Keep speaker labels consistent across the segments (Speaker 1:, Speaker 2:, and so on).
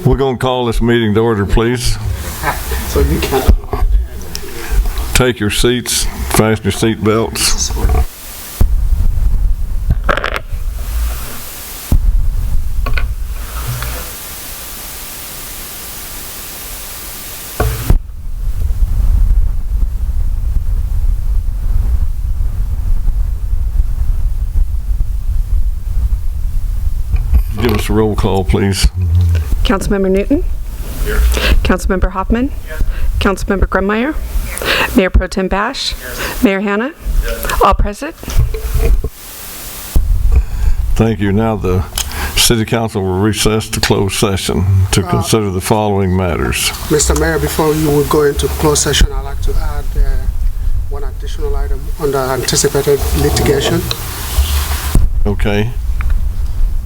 Speaker 1: We're going to call this meeting to order, please.
Speaker 2: So you can
Speaker 1: Take your seats, fasten your seat belts. Give us a roll call, please.
Speaker 3: Councilmember Newton?
Speaker 4: Here.
Speaker 3: Councilmember Hoffman?
Speaker 4: Yes.
Speaker 3: Councilmember Grummeyer? Yes. Mayor Pro Tem Bash? Yes. Mayor Hanna?
Speaker 4: Yes.
Speaker 3: All present?
Speaker 1: Thank you. Now the City Council will recess to closed session to consider the following matters.
Speaker 2: Mr. Mayor, before you will go into closed session, I'd like to add one additional item under anticipated litigation.
Speaker 1: Okay.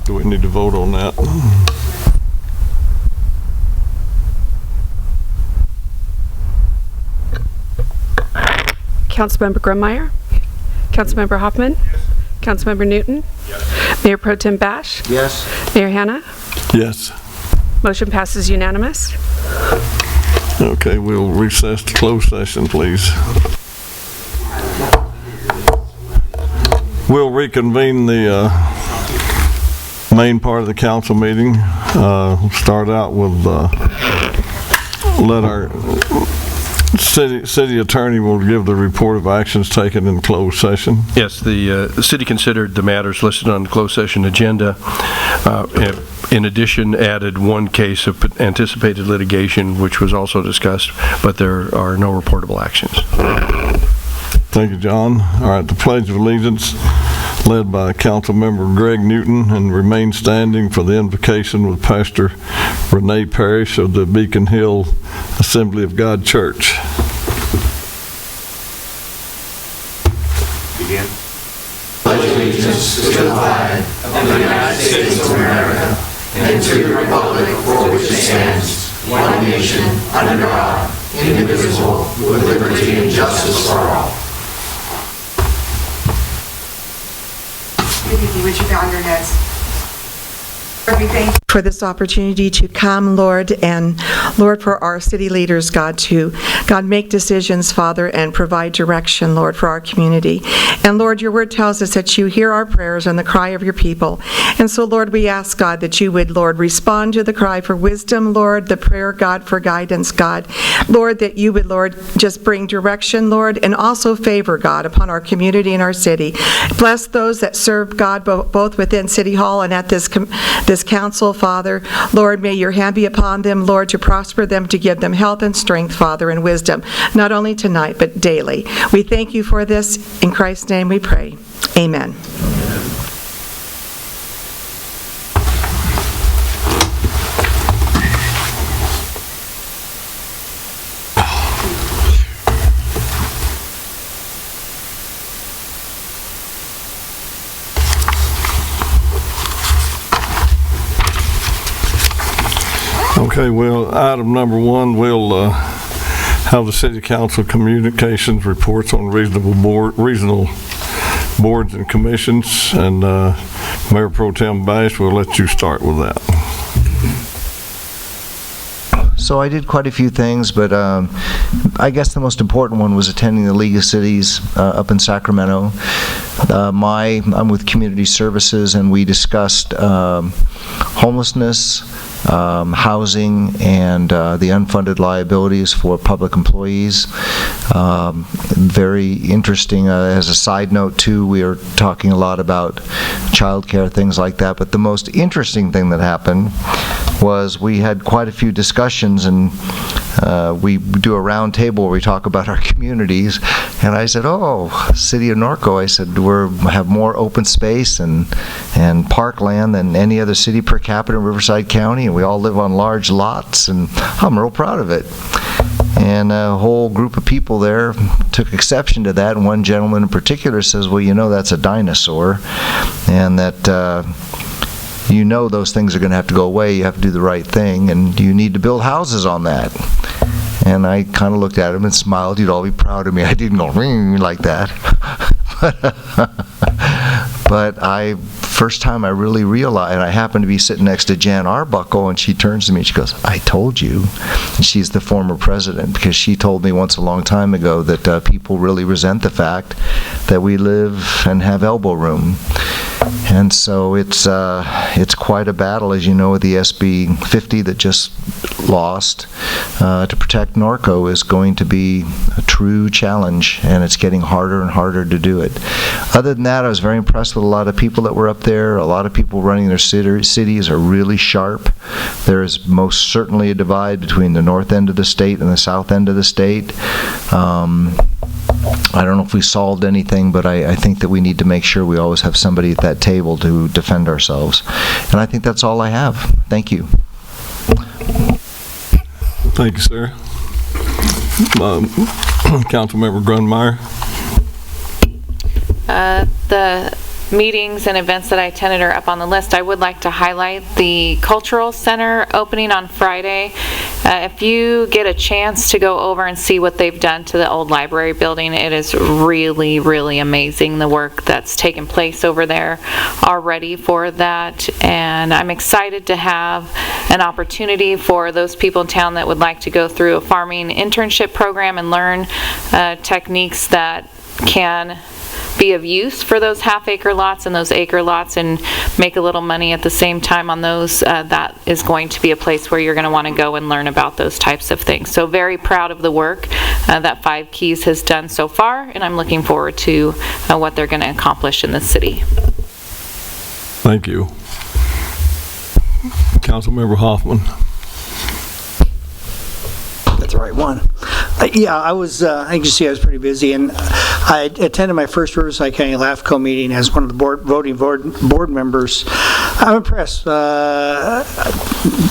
Speaker 1: Do we need to vote on that?
Speaker 3: Councilmember Grummeyer? Councilmember Hoffman?
Speaker 4: Yes.
Speaker 3: Councilmember Newton?
Speaker 4: Yes.
Speaker 3: Mayor Pro Tem Bash?
Speaker 2: Yes.
Speaker 3: Mayor Hanna?
Speaker 1: Yes.
Speaker 3: Motion passes unanimous.
Speaker 1: Okay, we'll recess to closed session, please. We'll reconvene the main part of the council meeting. We'll start out with let our city attorney will give the report of actions taken in closed session.
Speaker 5: Yes, the city considered the matters listed on the closed session agenda. In addition, added one case of anticipated litigation, which was also discussed, but there are no reportable actions.
Speaker 1: Thank you, John. All right, the Pledge of Allegiance, led by Council Member Greg Newton, and remain standing for the invocation with Pastor Renee Parrish of the Beacon Hill Assembly of God Church.
Speaker 4: Begin.
Speaker 6: Pledge allegiance to the flag of the United States of America and to the republic for which it stands, one nation, under God, indivisible, with liberty and justice for all.
Speaker 7: Would you bow your heads? Lord, we thank you for this opportunity to come, Lord, and Lord, for our city leaders, God, to make decisions, Father, and provide direction, Lord, for our community. And Lord, your word tells us that you hear our prayers and the cry of your people. And so, Lord, we ask, God, that you would, Lord, respond to the cry for wisdom, Lord, the prayer, God, for guidance, God. Lord, that you would, Lord, just bring direction, Lord, and also favor, God, upon our community and our city. Bless those that serve, God, both within City Hall and at this council, Father. Lord, may your hand be upon them, Lord, to prosper them, to give them health and strength, Father, and wisdom, not only tonight, but daily. We thank you for this. In Christ's name we pray. Amen.
Speaker 1: Okay, well, item number one, we'll have the City Council communications reports on reasonable boards and commissions, and Mayor Pro Tem Bash, we'll let you start with that.
Speaker 8: So I did quite a few things, but I guess the most important one was attending the League of Cities up in Sacramento. I'm with Community Services, and we discussed homelessness, housing, and the unfunded liabilities for public employees. Very interesting. As a side note, too, we are talking a lot about childcare, things like that. But the most interesting thing that happened was we had quite a few discussions, and we do a round table where we talk about our communities. And I said, City of Norco, I said, we have more open space and parkland than any other city per capita in Riverside County, and we all live on large lots, and I'm real proud of it. And a whole group of people there took exception to that, and one gentleman in particular says, well, that's a dinosaur, and that those things are going to have to go away. You have to do the right thing, and you need to build houses on that. And I kind of looked at him and smiled. You'd all be proud of me. I didn't go ring like that. But I first time I really realized, and I happened to be sitting next to Jan Arbuckle, and she turns to me and she goes, "I told you." And she's the former president, because she told me once a long time ago that people really resent the fact that we live and have elbow room. And so it's quite a battle, as you know, with the SB 50 that just lost. To protect Norco is going to be a true challenge, and it's getting harder and harder to do it. Other than that, I was very impressed with a lot of people that were up there. A lot of people running their cities are really sharp. There is most certainly a divide between the north end of the state and the south end of the state. I don't know if we solved anything, but I think that we need to make sure we always have somebody at that table to defend ourselves. And I think that's all I have. Thank you.
Speaker 1: Thank you, sir. Councilmember Grunmeyer.
Speaker 4: The meetings and events that I attended are up on the list. I would like to highlight the Cultural Center opening on Friday. If you get a chance to go over and see what they've done to the old library building, it is really, really amazing, the work that's taken place over there already for that. And I'm excited to have an opportunity for those people in town that would like to go through a farming internship program and learn techniques that can be of use for those half-acre lots and those acre lots, and make a little money at the same time on those. That is going to be a place where you're going to want to go and learn about those types of things. So very proud of the work that Five Keys has done so far, and I'm looking forward to what they're going to accomplish in the city.
Speaker 1: Thank you. Councilmember Hoffman.
Speaker 9: That's the right one. Yeah, I was, I can see I was pretty busy, and I attended my first Riverside County LAFCO meeting as one of the voting board members. I'm impressed.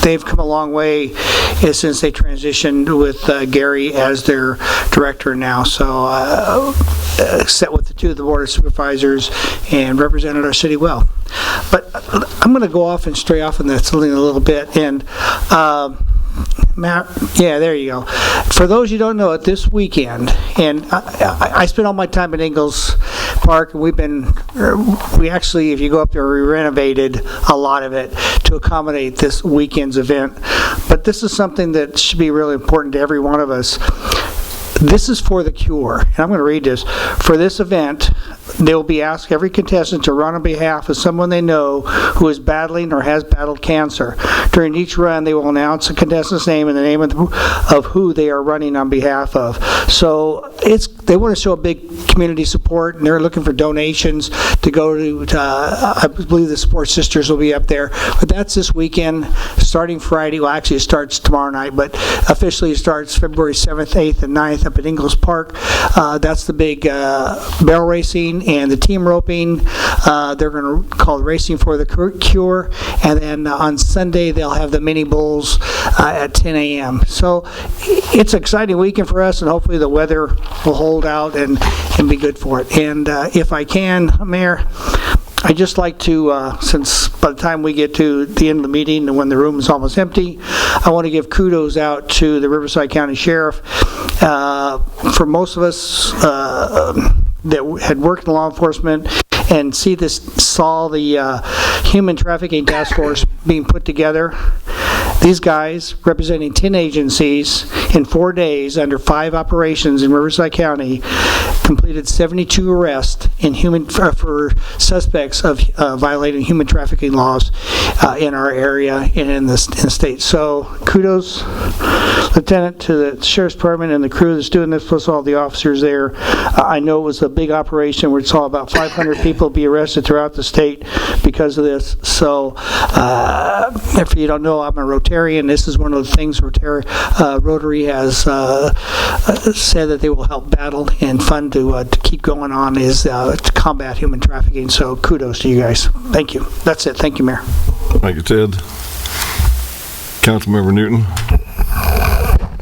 Speaker 9: They've come a long way since they transitioned with Gary as their director now. So sat with the two of the Board of Supervisors and represented our city well. But I'm going to go off and stray off on that something a little bit. And Matt, yeah, there you go. For those you don't know, it this weekend, and I spent all my time at Ingalls Park, and we actually, if you go up there, we renovated a lot of it to accommodate this weekend's event. But this is something that should be really important to every one of us. This is for the cure, and I'm going to read this. For this event, they will be asked every contestant to run on behalf of someone they know who is battling or has battled cancer. During each run, they will announce the contestant's name and the name of who they are running on behalf of. So they want to show a big community support, and they're looking for donations to go to, I believe the Sports Sisters will be up there. But that's this weekend, starting Friday. Well, actually, it starts tomorrow night, but officially it starts February 7th, 8th, and 9th up at Ingalls Park. That's the big barrel racing and the team roping. They're going to call it Racing for the Cure. And then on Sunday, they'll have the mini bowls at 10 a.m. So it's an exciting weekend for us, and hopefully the weather will hold out and be good for it. And if I can, Mayor, I'd just like to, since by the time we get to the end of the meeting and when the room is almost empty, I want to give kudos out to the Riverside County Sheriff. For most of us that had worked in law enforcement and saw the Human Trafficking Task Force being put together, these guys, representing 10 agencies in 4 days under 5 operations in Riverside County, completed 72 arrests for suspects of violating human trafficking laws in our area and in the state. So kudos, Lieutenant, to the Sheriff's Department and the crew that's doing this, plus all the officers there. I know it was a big operation where we saw about 500 people be arrested throughout the state because of this. So if you don't know, I'm a Rotarian. This is one of the things Rotary has said that they will help battle and fund to keep going on is to combat human trafficking. So kudos to you guys. Thank you. That's it. Thank you, Mayor.
Speaker 1: Thank you, Ted. Councilmember Newton.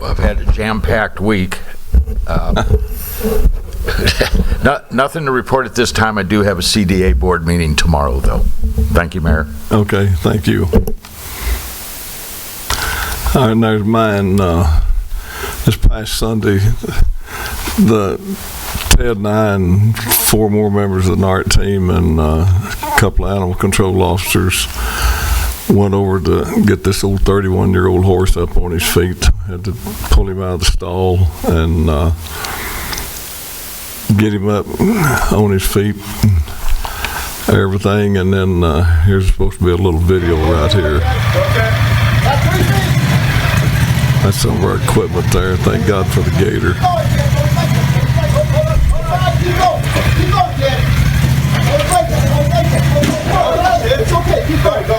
Speaker 10: Well, I've had a jam-packed week. Nothing to report at this time. I do have a CDA board meeting tomorrow, though. Thank you, Mayor.
Speaker 1: Okay, thank you. All right, there's mine. This past Sunday, Ted and I and 4 more members of the NART team and couple of animal control officers went over to get this old 31-year-old horse up on his feet. Had to pull him out of the stall and get him up on his feet and everything. And then here's supposed to be a little video right here. That's some of our equipment there. Thank God for the gator.
Speaker 6: It's okay. Keep going. Go.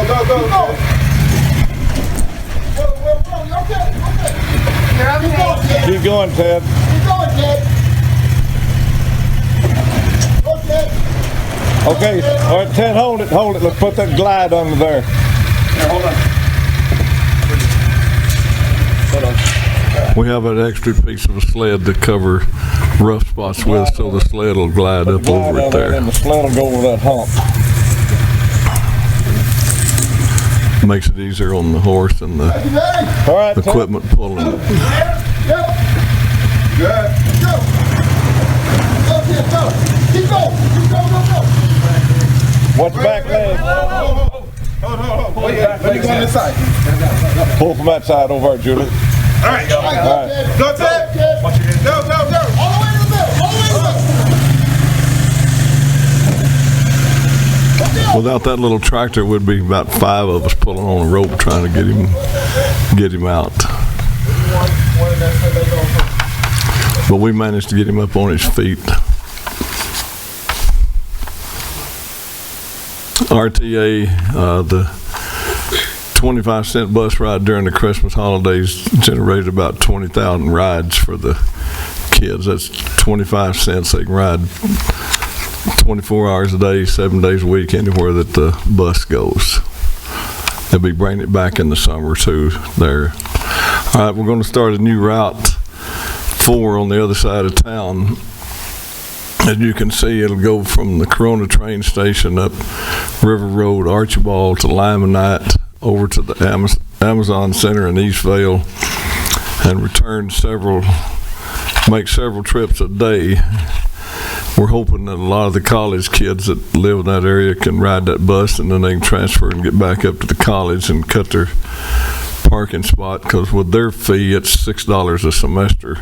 Speaker 6: You're okay.
Speaker 11: Keep going, Ted. Okay. All right, Ted, hold it. Let's put that glide under there.
Speaker 6: Here, hold on.
Speaker 1: We have an extra piece of a sled to cover rough spots with, so the sled will glide up over it there.
Speaker 11: And the sled will go over that hump.
Speaker 1: Makes it easier on the horse and the equipment pulling it.
Speaker 6: Yep. Good. Go. Keep going. Go.
Speaker 11: Watch the back leg.
Speaker 6: Hold. Let me go on this side.
Speaker 11: Pull from that side over there, Julie.
Speaker 6: All right. Go, Ted. Go. All the way to the middle.
Speaker 1: Without that little tractor, it would be about 5 of us pulling on a rope trying to get him out. But we managed to get him up on his feet. RTA, the 25-cent bus ride during the Christmas holidays generated about 20,000 rides for the kids. That's 25 cents. They can ride 24 hours a day, 7 days a week, anywhere that the bus goes. They'll be bringing it back in the summer too there. All right, we're going to start a new route 4 on the other side of town. As you can see, it'll go from the Corona train station up River Road, Archibald to Limonite, over to the Amazon Center in Eastvale, and make several trips a day. We're hoping that a lot of the college kids that live in that area can ride that bus, and then they can transfer and get back up to the college and cut their parking spot, because with their fee, it's $6 a semester.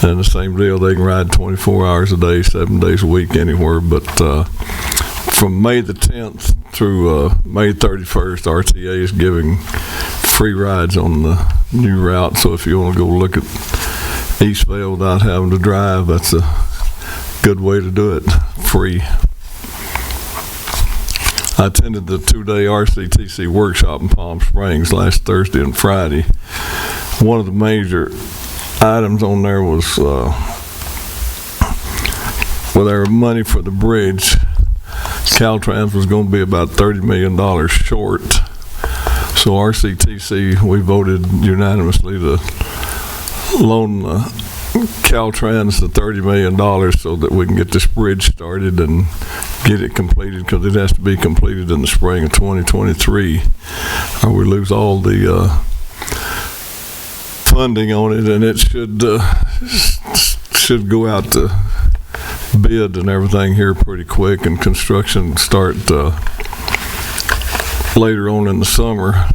Speaker 1: And the same deal, they can ride 24 hours a day, 7 days a week, anywhere. But from May the 10th through May 31st, RTA is giving free rides on the new route. So if you want to go look at Eastvale without having to drive, that's a good way to do it, free. I attended the 2-day RCTC workshop in Palm Springs last Thursday and Friday. One of the major items on there was with our money for the bridge, Caltrans was going to be about $30 million short. So RCTC, we voted unanimously to loan Caltrans the $30 million so that we can get this bridge started and get it completed, because it has to be completed in the spring of 2023, or we lose all the funding on it, and it should go out to bid and everything here pretty quick, and construction start later on in the summer.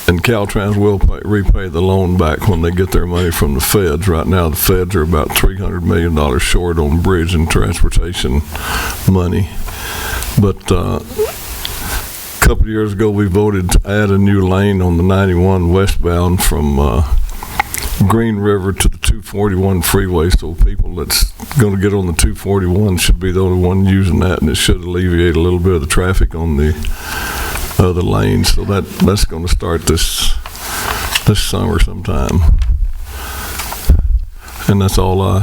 Speaker 1: And Caltrans will repay the loan back when they get their money from the feds. Right now, the feds are about $300 million short on bridge and transportation money. But a couple of years ago, we voted to add a new lane on the 91 westbound from Green River to the 241 freeway. So people that's going to get on the 241 should be the only one using that, and it should alleviate a little bit of the traffic on the other lanes. So that's going to start this summer sometime. And that's all I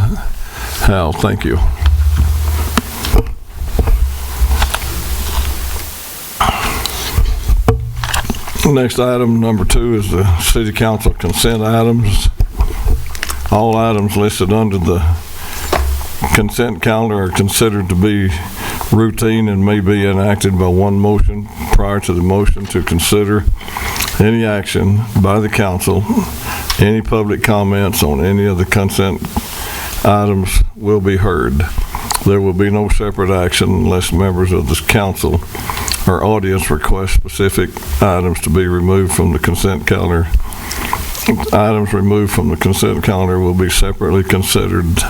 Speaker 1: have. Thank you. Next item, number 2, is the City Council consent items. All items listed under the consent calendar are considered to be routine and may be enacted by one motion. Prior to the motion to consider any action by the council, any public comments on any of the consent items will be heard. There will be no separate action unless members of this council or audience request specific items to be removed from the consent calendar. Items removed from the consent calendar will be separately considered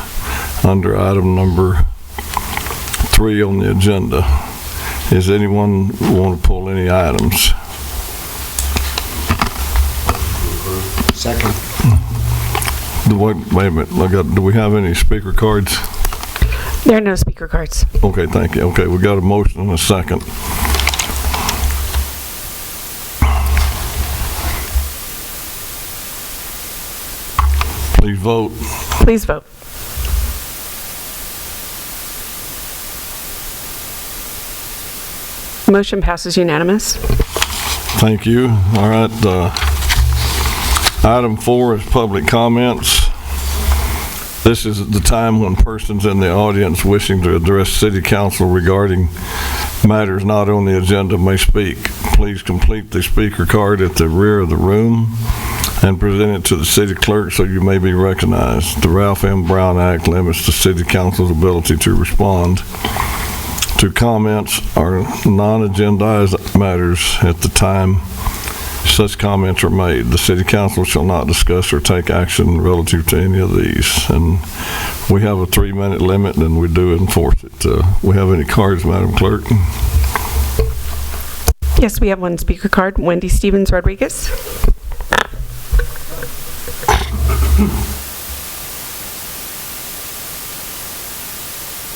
Speaker 1: under item number 3 on the agenda. Does anyone want to pull any items?
Speaker 2: Second.
Speaker 1: Wait a minute, do we have any speaker cards?
Speaker 3: There are no speaker cards.
Speaker 1: Okay, thank you. Okay, we got a motion and a second. Please vote.
Speaker 3: Please vote. Motion passes unanimous.
Speaker 1: Thank you. All right. Item 4 is public comments. This is the time when persons in the audience wishing to address City Council regarding matters not on the agenda may speak. Please complete the speaker card at the rear of the room and present it to the city clerk so you may be recognized. The Ralph M. Brown Act limits the City Council's ability to respond to comments or non-agendized matters at the time such comments are made. The City Council shall not discuss or take action relative to any of these. And we have a 3-minute limit and we do enforce it. We have any cards, Madam Clerk?
Speaker 3: Yes, we have one speaker card. Wendy Stevens Rodriguez.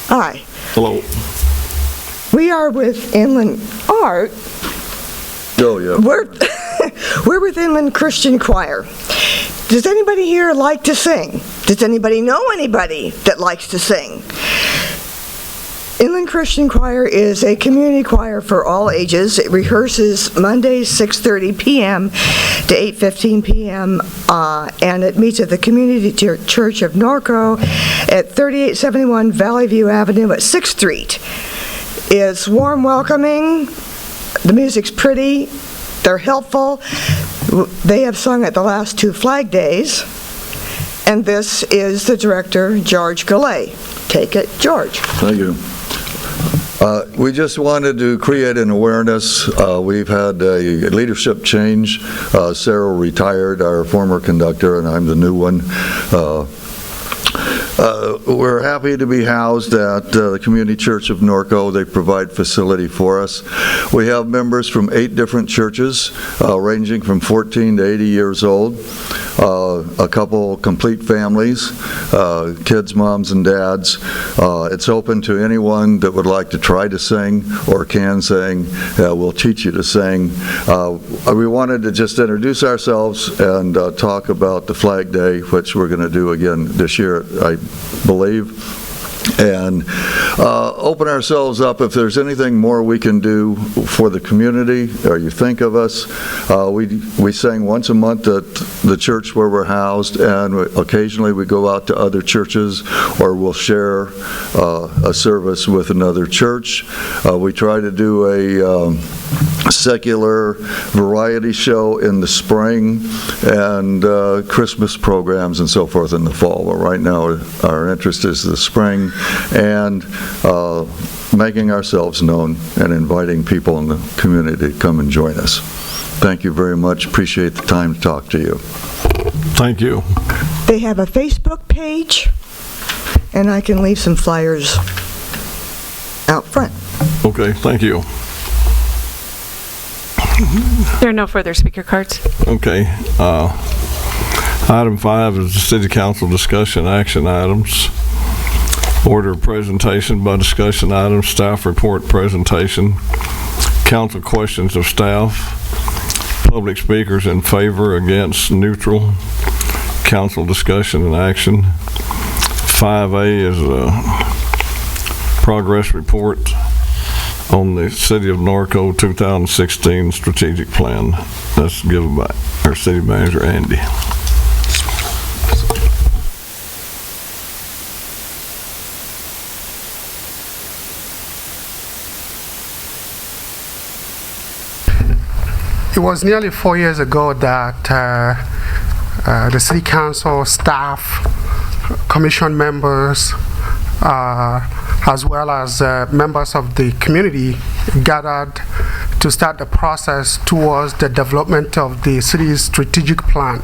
Speaker 12: Hi.
Speaker 1: Hello.
Speaker 12: We are with Inland Art.
Speaker 1: Oh, yeah.
Speaker 12: We're with Inland Christian Choir. Does anybody here like to sing? Does anybody know anybody that likes to sing? Inland Christian Choir is a community choir for all ages. It rehearses Mondays 6:30 p.m. to 8:15 p.m. And it meets at the Community Church of Norco at 3871 Valley View Avenue at 6th Street. It's warm, welcoming. The music's pretty. They're helpful. They have sung at the last 2 Flag Days. And this is the director, George Galley. Take it, George.
Speaker 13: Thank you. We just wanted to create an awareness. We've had a leadership change. Sarah retired, our former conductor, and I'm the new one. We're happy to be housed at the Community Church of Norco. They provide facility for us. We have members from 8 different churches, ranging from 14 to 80 years old. A couple complete families, kids, moms, and dads. It's open to anyone that would like to try to sing or can sing. We'll teach you to sing. We wanted to just introduce ourselves and talk about the Flag Day, which we're going to do again this year, I believe, and open ourselves up. If there's anything more we can do for the community, or you think of us, we sing once a month at the church where we're housed, and occasionally we go out to other churches, or we'll share a service with another church. We try to do a secular variety show in the spring, and Christmas programs and so forth in the fall. But right now our interest is the spring, and making ourselves known and inviting people in the community to come and join us. Thank you very much. Appreciate the time to talk to you.
Speaker 1: Thank you.
Speaker 12: They have a Facebook page, and I can leave some flyers out front.
Speaker 1: Okay, thank you.
Speaker 3: There are no further speaker cards.
Speaker 1: Okay. Item 5 is the City Council discussion action items. Order of presentation by discussion items, staff report presentation, council questions of staff, public speakers in favor, against, neutral, council discussion and action. 5A is a progress report on the City of Norco 2016 strategic plan. That's given by our city manager, Andy.
Speaker 2: It was nearly 4 years ago that the City Council staff, commission members, as well as members of the community gathered to start the process towards the development of the city's strategic plan.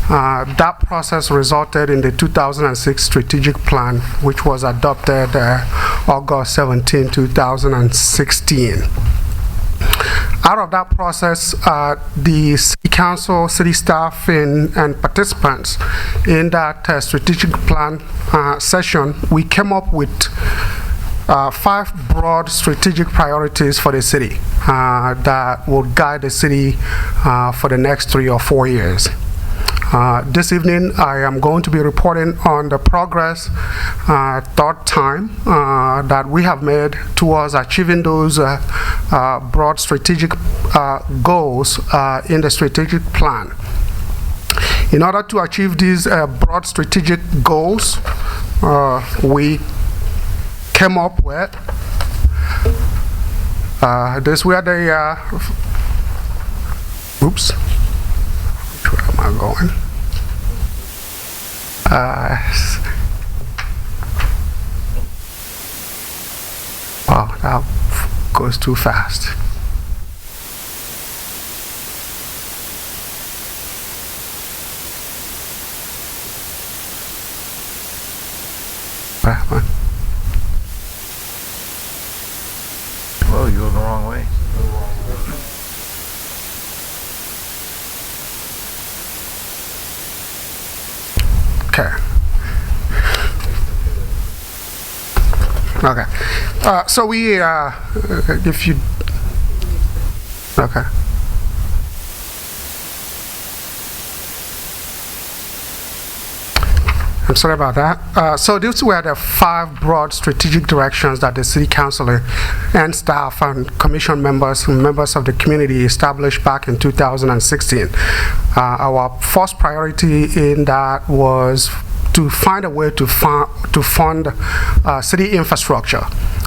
Speaker 2: That process resulted in the 2006 strategic plan, which was adopted August 17, 2016. Out of that process, the city council, city staff, and participants in that strategic plan session, we came up with 5 broad strategic priorities for the city that will guide the city for the next 3 or 4 years. This evening, I am going to be reporting on the progress, third time, that we have made towards achieving those broad strategic goals in the strategic plan. In order to achieve these broad strategic goals, we came up with this were the oops, where am I going? Wow, that goes too fast.
Speaker 8: Whoa, you went the wrong way.
Speaker 2: Okay. Okay. So we, if you, okay. I'm sorry about that. So these were the 5 broad strategic directions that the city council and staff and commission members and members of the community established back in 2016. Our first priority in that was to find a way to fund city infrastructure,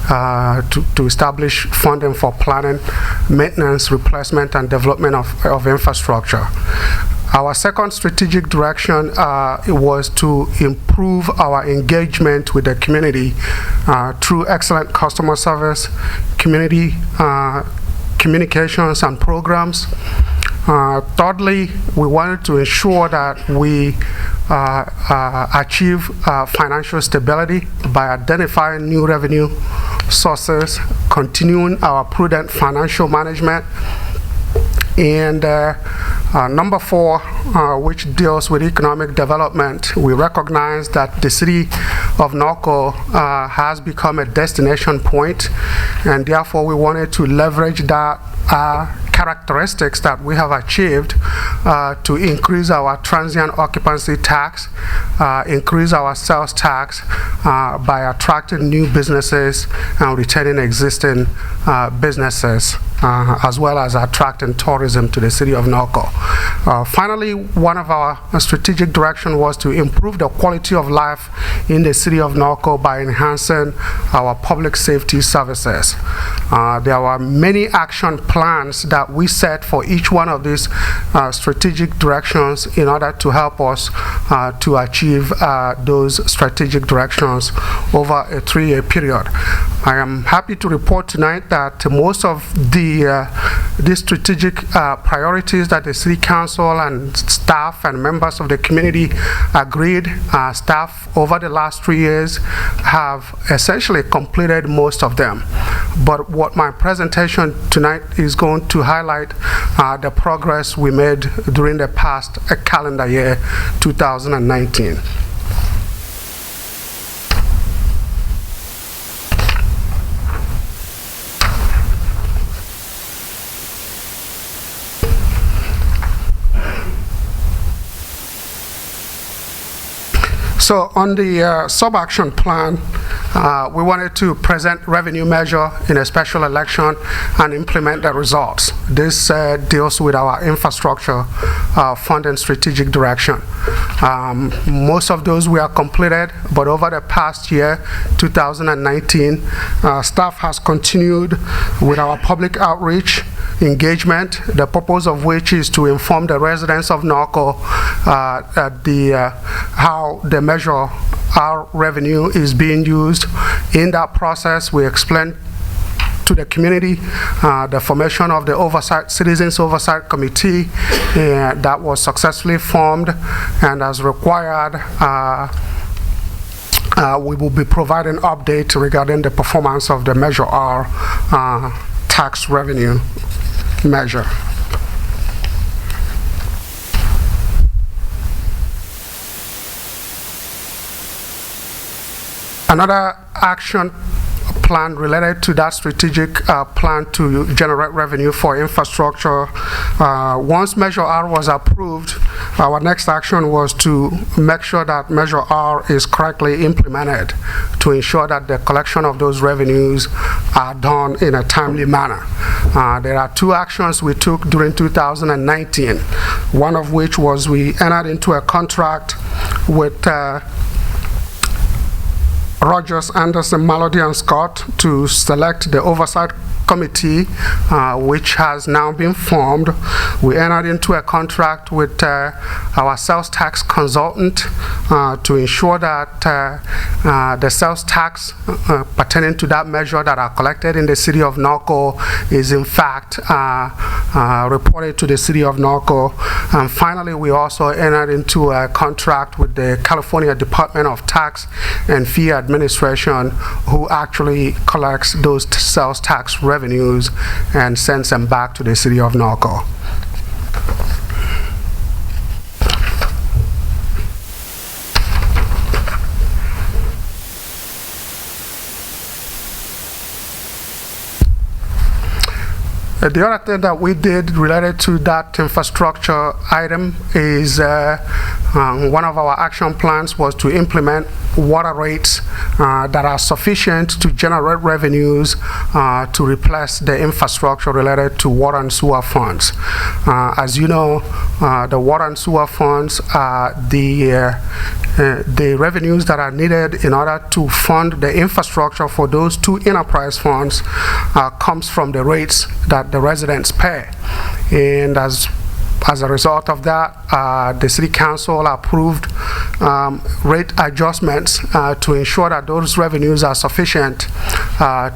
Speaker 2: to establish funding for planning, maintenance, replacement, and development of infrastructure. Our second strategic direction was to improve our engagement with the community through excellent customer service, community communications and programs. Thirdly, we wanted to ensure that we achieve financial stability by identifying new revenue sources, continuing our prudent financial management, and number 4, which deals with economic development. We recognize that the city of Norco has become a destination point, and therefore we wanted to leverage that characteristics that we have achieved to increase our transient occupancy tax, increase our sales tax by attracting new businesses and retaining existing businesses, as well as attracting tourism to the city of Norco. Finally, one of our strategic direction was to improve the quality of life in the city of Norco by enhancing our public safety services. There were many action plans that we set for each one of these strategic directions in order to help us to achieve those strategic directions over a 3-year period. I am happy to report tonight that most of these strategic priorities that the City Council and staff and members of the community agreed, staff over the last 3 years have essentially completed most of them. But what my presentation tonight is going to highlight the progress we made during the past calendar year 2019. So on the sub-action plan, we wanted to present revenue measure in a special election and implement the results. This deals with our infrastructure fund and strategic direction. Most of those were completed, but over the past year, 2019, staff has continued with our public outreach engagement, the purpose of which is to inform the residents of Norco how the measure our revenue is being used. In that process, we explained to the community the formation of the Citizens Oversight Committee that was successfully formed, and as required, we will be providing update regarding the performance of the Measure R tax revenue measure. Another action plan related to that strategic plan to generate revenue for infrastructure. Once Measure R was approved, our next action was to make sure that Measure R is correctly implemented to ensure that the collection of those revenues are done in a timely manner. There are two actions we took during 2019, one of which was we entered into a contract with Rogers, Anderson, Mallory, and Scott to select the oversight committee, which has now been formed. We entered into a contract with our sales tax consultant to ensure that the sales tax pertaining to that measure that are collected in the city of Norco is in fact reported to the city of Norco. And finally, we also entered into a contract with the California Department of Tax and Fee Administration, who actually collects those sales tax revenues and sends them back to the city of Norco. The other thing that we did related to that infrastructure item is one of our action plans was to implement water rates that are sufficient to generate revenues to replace the infrastructure related to water and sewer funds. As you know, the water and sewer funds are the revenues that are needed in order to fund the infrastructure for those two enterprise funds comes from the rates that the residents pay. And as a result of that, the City Council approved rate adjustments to ensure that those revenues are sufficient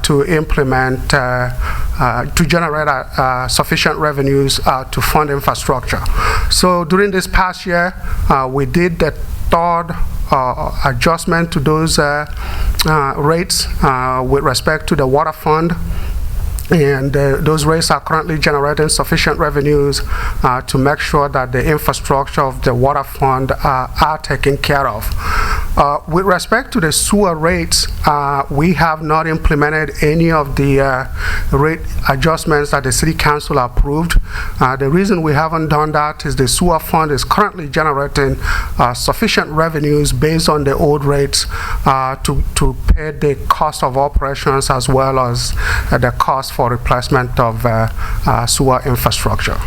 Speaker 2: to implement, to generate sufficient revenues to fund infrastructure. So during this past year, we did the third adjustment to those rates with respect to the water fund. And those rates are currently generating sufficient revenues to make sure that the infrastructure of the water fund are taken care of. With respect to the sewer rates, we have not implemented any of the rate adjustments that the City Council approved. The reason we haven't done that is the sewer fund is currently generating sufficient revenues based on the old rates to pay the cost of operations as well as the cost for replacement of sewer infrastructure.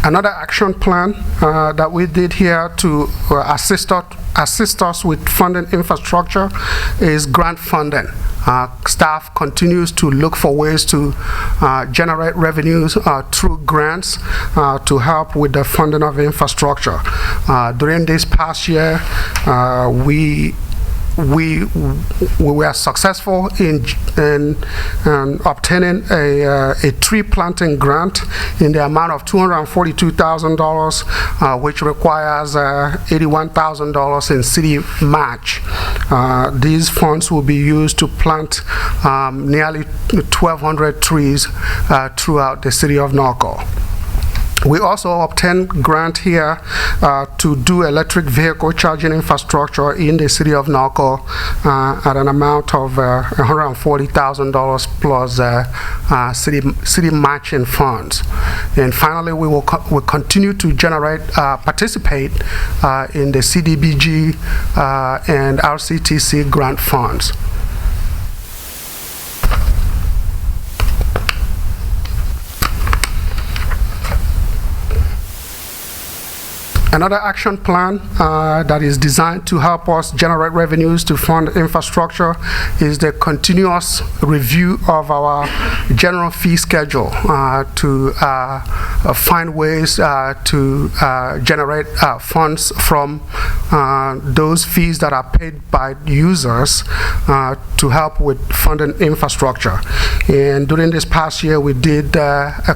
Speaker 2: Another action plan that we did here to assist us with funding infrastructure is grant funding. Staff continues to look for ways to generate revenues through grants to help with the funding of infrastructure. During this past year, we were successful in obtaining a tree planting grant in the amount of $242,000, which requires $81,000 in city match. These funds will be used to plant nearly 1,200 trees throughout the city of Norco. We also obtained grant here to do electric vehicle charging infrastructure in the city of Norco at an amount of $140,000 plus city matching funds. And finally, we will continue to participate in the CDBG and RCTC grant funds. Another action plan that is designed to help us generate revenues to fund infrastructure is the continuous review of our general fee schedule to find ways to generate funds from those fees that are paid by users to help with funding infrastructure. And during this past year, we did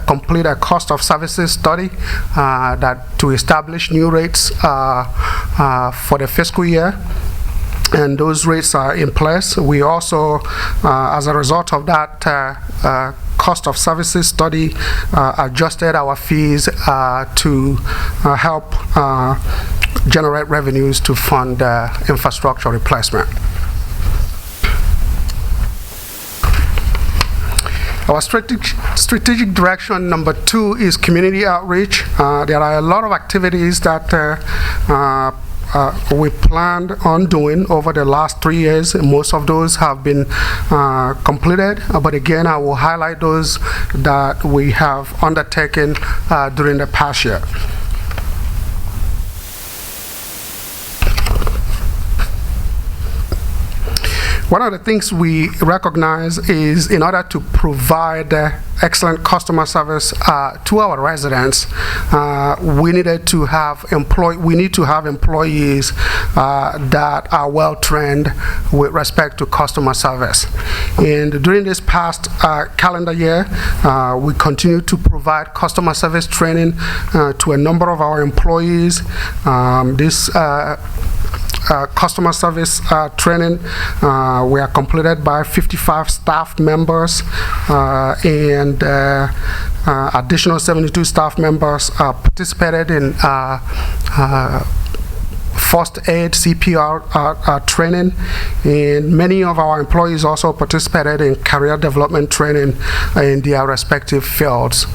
Speaker 2: complete a cost of services study to establish new rates for the fiscal year, and those rates are in place. We also, as a result of that cost of services study, adjusted our fees to help generate revenues to fund infrastructure replacement. Our strategic direction number 2 is community outreach. There are a lot of activities that we planned on doing over the last 3 years. Most of those have been completed, but again, I will highlight those that we have undertaken during the past year. One of the things we recognize is, in order to provide excellent customer service to our residents, we need to have employees that are well trained with respect to customer service. And during this past calendar year, we continue to provide customer service training to a number of our employees. This customer service training we are completed by 55 staff members, and additional 72 staff members participated in first aid CPR training, and many of our employees also participated in career development training in their respective fields.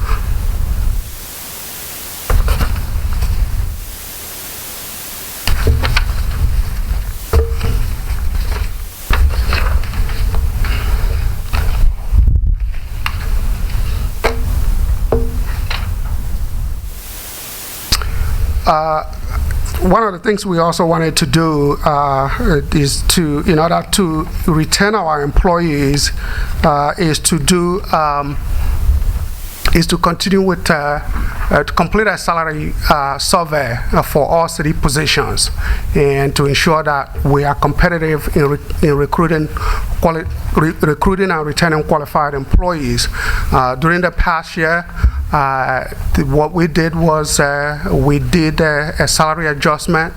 Speaker 2: One of the things we also wanted to do is to, in order to retain our employees, is to continue with to complete a salary survey for all city positions, and to ensure that we are competitive in recruiting and retaining qualified employees. During the past year, what we did was we did a salary adjustment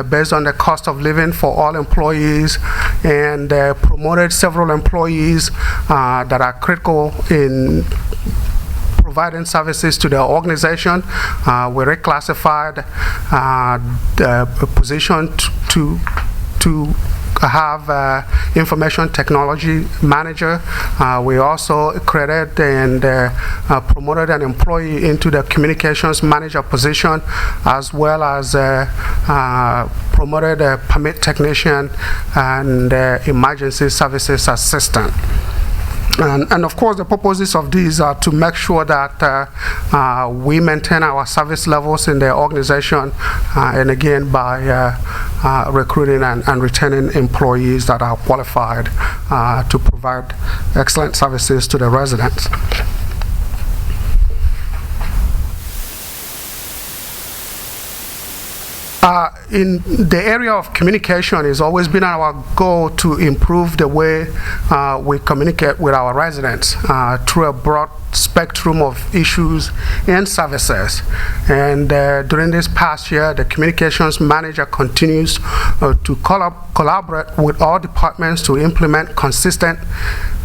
Speaker 2: based on the cost of living for all employees, and promoted several employees that are critical in providing services to the organization. We reclassified the position to have information technology manager. We also created and promoted an employee into the communications manager position, as well as promoted a permit technician and emergency services assistant. And of course, the purposes of these are to make sure that we maintain our service levels in the organization, and again, by recruiting and retaining employees that are qualified to provide excellent services to the residents. In the area of communication, it's always been our goal to improve the way we communicate with our residents through a broad spectrum of issues and services. And during this past year, the communications manager continues to collaborate with all departments to implement consistent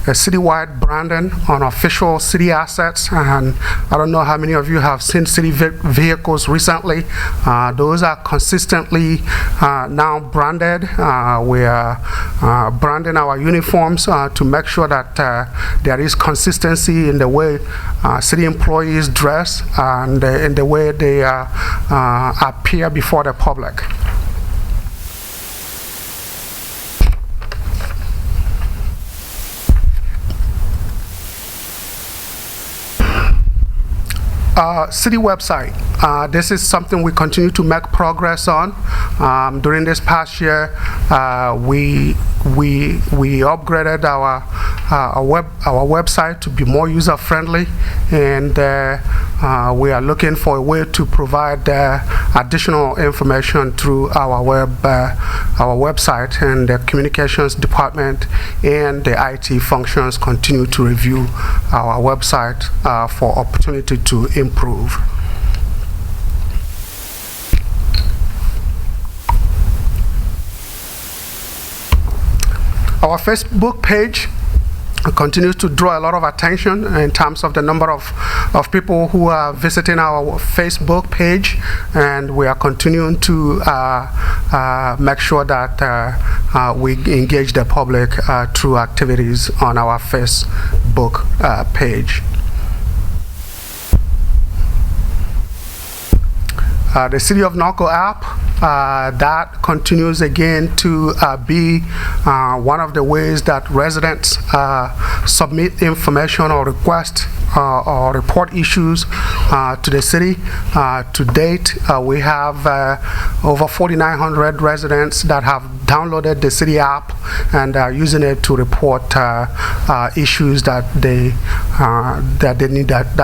Speaker 2: citywide branding on official city assets. And I don't know how many of you have seen city vehicles recently. Those are consistently now branded. We are branding our uniforms to make sure that there is consistency in the way city employees dress and in the way they appear before the public. City website. this is something we continue to make progress on. During this past year, we upgraded our website to be more user-friendly, and we are looking for a way to provide additional information through our website, and the communications department and the IT functions continue to review our website for opportunity to improve. Our Facebook page continues to draw a lot of attention in terms of the number of people who are visiting our Facebook page, and we are continuing to make sure that we engage the public through activities on our Facebook page. The City of Norco app, that continues again to be one of the ways that residents submit information or request or report issues to the city. To date, we have over 4,900 residents that have downloaded the city app and are using it to report issues that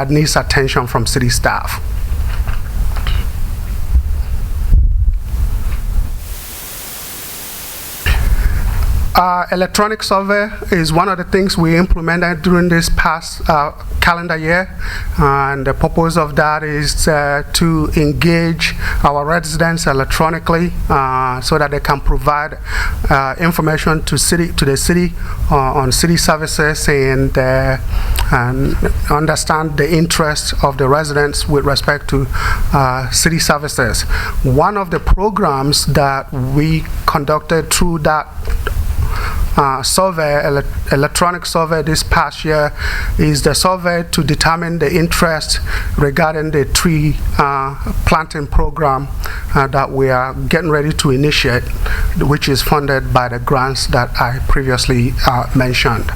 Speaker 2: needs attention from city staff. Electronic survey is one of the things we implemented during this past calendar year, and the purpose of that is to engage our residents electronically so that they can provide information to the city on city services and understand the interests of the residents with respect to city services. One of the programs that we conducted through that electronic survey this past year is the survey to determine the interest regarding the tree planting program that we are getting ready to initiate, which is funded by the grants that I previously mentioned.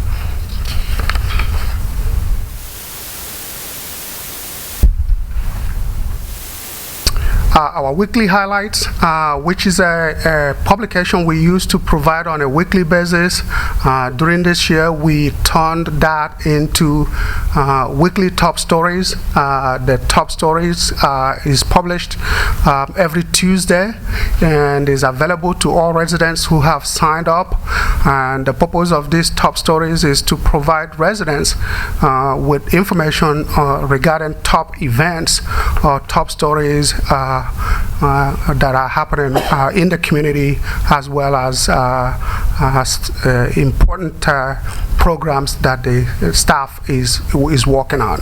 Speaker 2: Our weekly highlights, which is a publication we used to provide on a weekly basis. During this year, we turned that into weekly top stories. The top stories is published every Tuesday and is available to all residents who have signed up. And the purpose of these top stories is to provide residents with information regarding top events or top stories that are happening in the community, as well as important programs that the staff is working on.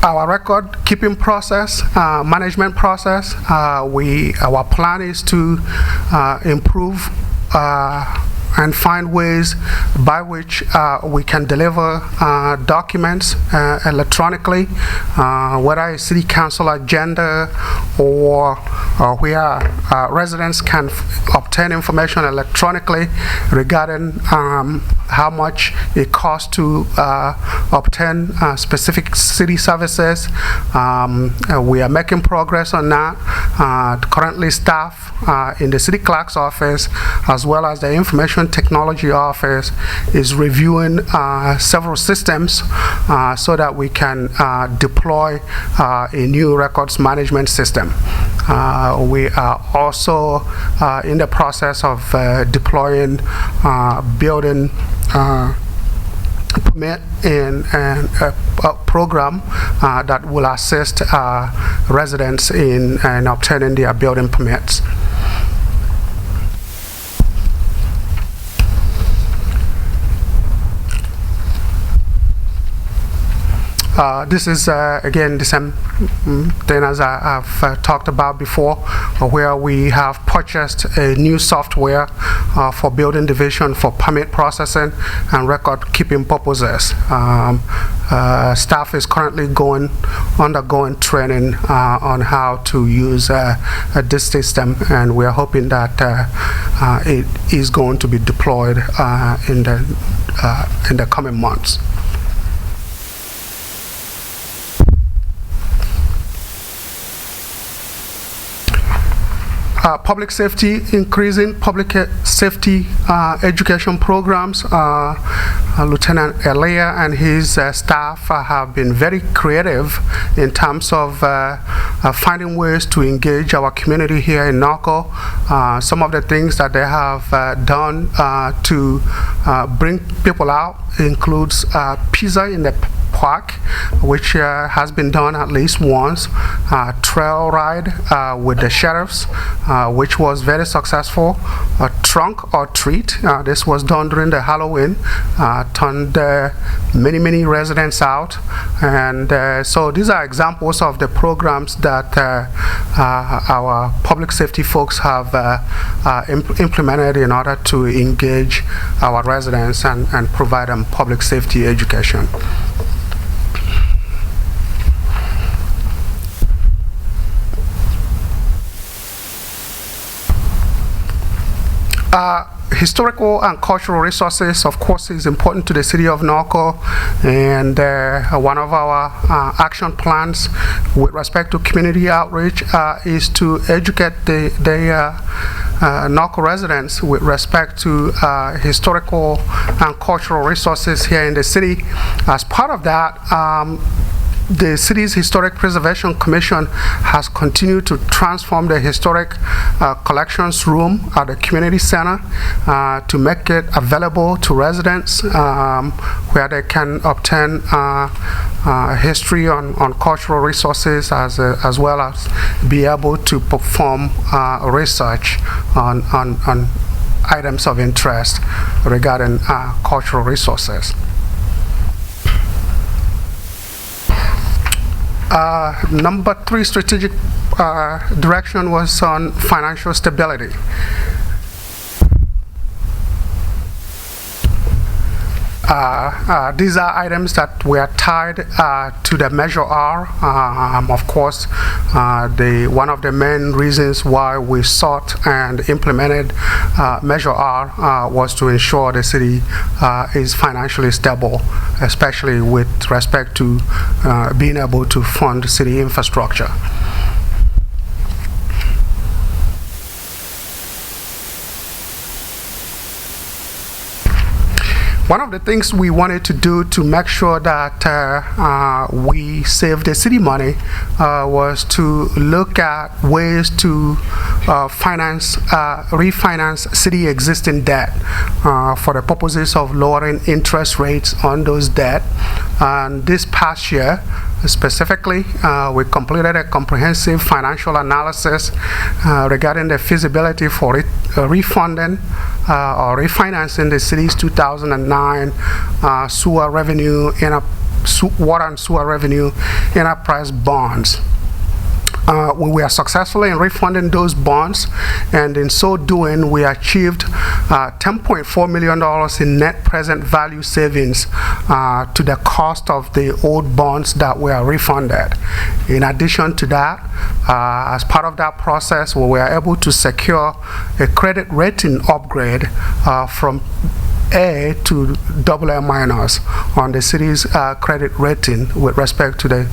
Speaker 2: Our record keeping process, management process, our plan is to improve and find ways by which we can deliver documents electronically, whether a city council agenda or where residents can obtain information electronically regarding how much it costs to obtain specific city services. We are making progress on that. Currently, staff in the city clerk's office, as well as the information technology office, is reviewing several systems so that we can deploy a new records management system. We are also in the process of deploying building permit and a program that will assist residents in obtaining their building permits. This is, again, the same thing as I've talked about before, where we have purchased a new software for building division for permit processing and record-keeping purposes. Staff is currently undergoing training on how to use this system, and we are hoping that it is going to be deployed in the coming months. Public safety, increasing public safety education programs. Lieutenant Elia and his staff have been very creative in terms of finding ways to engage our community here in Norco. Some of the things that they have done to bring people out includes pizza in the park, which has been done at least once, trail ride with the sheriffs, which was very successful, a trunk or treat. This was done during the Halloween, turned many residents out, and so these are examples of the programs that our public safety folks have implemented in order to engage our residents and provide them public safety education. Historical and cultural resources, of course, is important to the city of Norco, and one of our action plans with respect to community outreach is to educate the Norco residents with respect to historical and cultural resources here in the city. As part of that, the city's Historic Preservation Commission has continued to transform the historic collections room at the community center to make it available to residents where they can obtain history on cultural resources as well as be able to perform research on items of interest regarding cultural resources. Number 3 strategic direction was on financial stability. These are items that were tied to the Measure R. Of course, one of the main reasons why we sought and implemented Measure R was to ensure the city is financially stable, especially with respect to being able to fund city infrastructure. One of the things we wanted to do to make sure that we save the city money was to look at ways to refinance city existing debt for the purposes of lowering interest rates on those debt. And this past year, specifically, we completed a comprehensive financial analysis regarding the feasibility for refunding or refinancing the city's 2009 sewer revenue water and sewer revenue enterprise bonds. We were successful in refunding those bonds, and in so doing, we achieved $10.4 million in net present value savings to the cost of the old bonds that were refunded. In addition to that, as part of that process, we were able to secure a credit rating upgrade from A to AA- on the city's credit rating with respect to the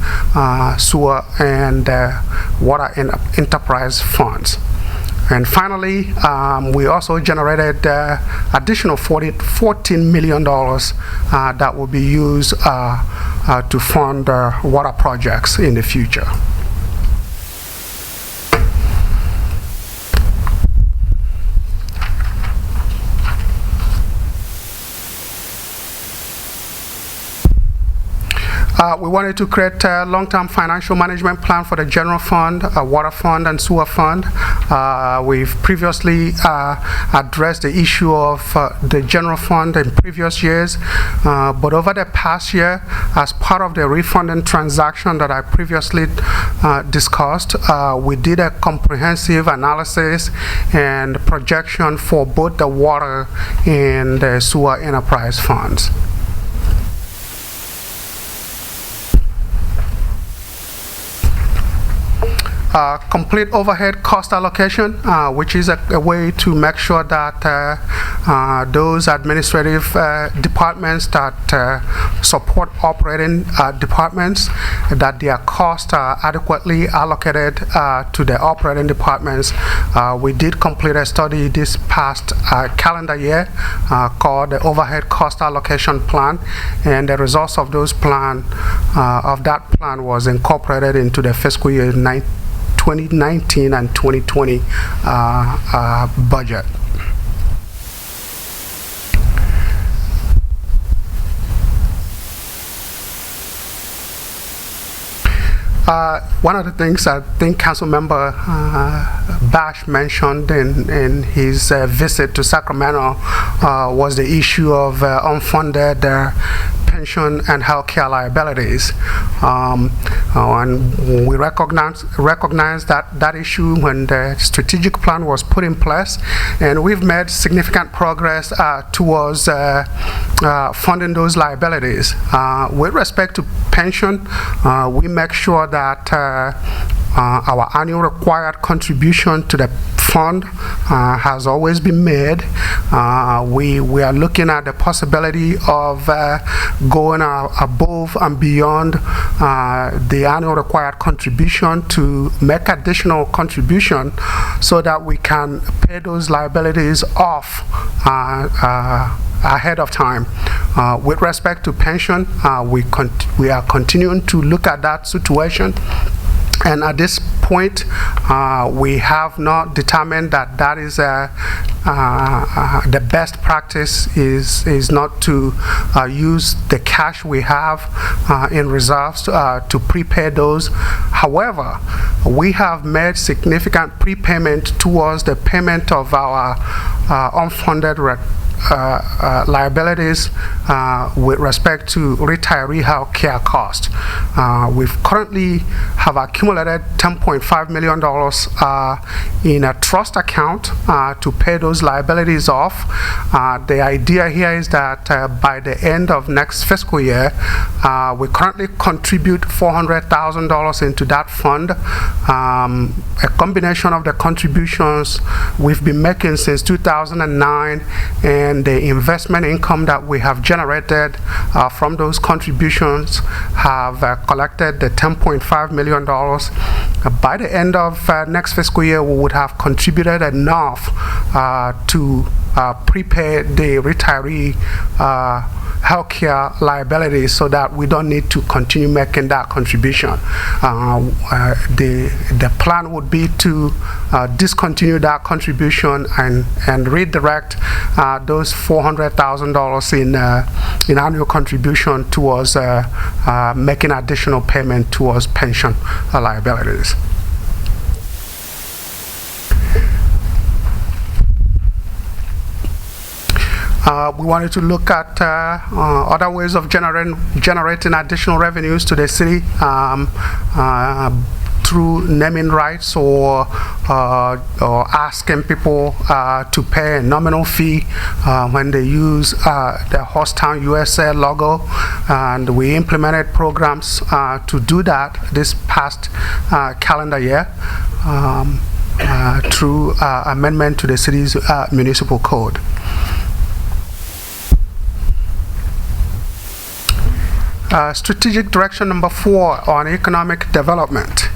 Speaker 2: sewer and water enterprise funds. And finally, we also generated additional $14 million that will be used to fund water projects in the future. We wanted to create a long-term financial management plan for the general fund, water fund, and sewer fund. We've previously addressed the issue of the general fund in previous years, but over the past year, as part of the refunding transaction that I previously discussed, we did a comprehensive analysis and projection for both the water and the sewer enterprise funds. Complete overhead cost allocation, which is a way to make sure that those administrative departments that support operating departments, that their costs are adequately allocated to the operating departments. We did complete a study this past calendar year called the Overhead Cost Allocation Plan, and the results of that plan was incorporated into the fiscal year 2019 and 2020 budget. One of the things I think Councilmember Bash mentioned in his visit to Sacramento was the issue of unfunded pension and healthcare liabilities. And we recognize that issue when the strategic plan was put in place, and we've made significant progress towards funding those liabilities. With respect to pension, we make sure that our annual required contribution to the fund has always been made. We are looking at the possibility of going above and beyond the annual required contribution to make additional contribution so that we can pay those liabilities off ahead of time. With respect to pension, we are continuing to look at that situation. And at this point, we have not determined that that is the best practice is not to use the cash we have in reserves to prepay those. However, we have made significant prepayment towards the payment of our unfunded liabilities with respect to retiree health care costs. We've currently have accumulated $10.5 million in a trust account to pay those liabilities off. The idea here is that by the end of next fiscal year, we currently contribute $400,000 into that fund. A combination of the contributions we've been making since 2009 and the investment income that we have generated from those contributions have collected the $10.5 million. By the end of next fiscal year, we would have contributed enough to prepay the retiree healthcare liabilities so that we don't need to continue making that contribution. The plan would be to discontinue that contribution and redirect those $400,000 in annual contribution towards making additional payment towards pension liabilities. We wanted to look at other ways of generating additional revenues to the city through naming rights or asking people to pay a nominal fee when they use the Horstown USA logo. And we implemented programs to do that this past calendar year through amendment to the city's municipal code. Strategic direction number 4 on economic development.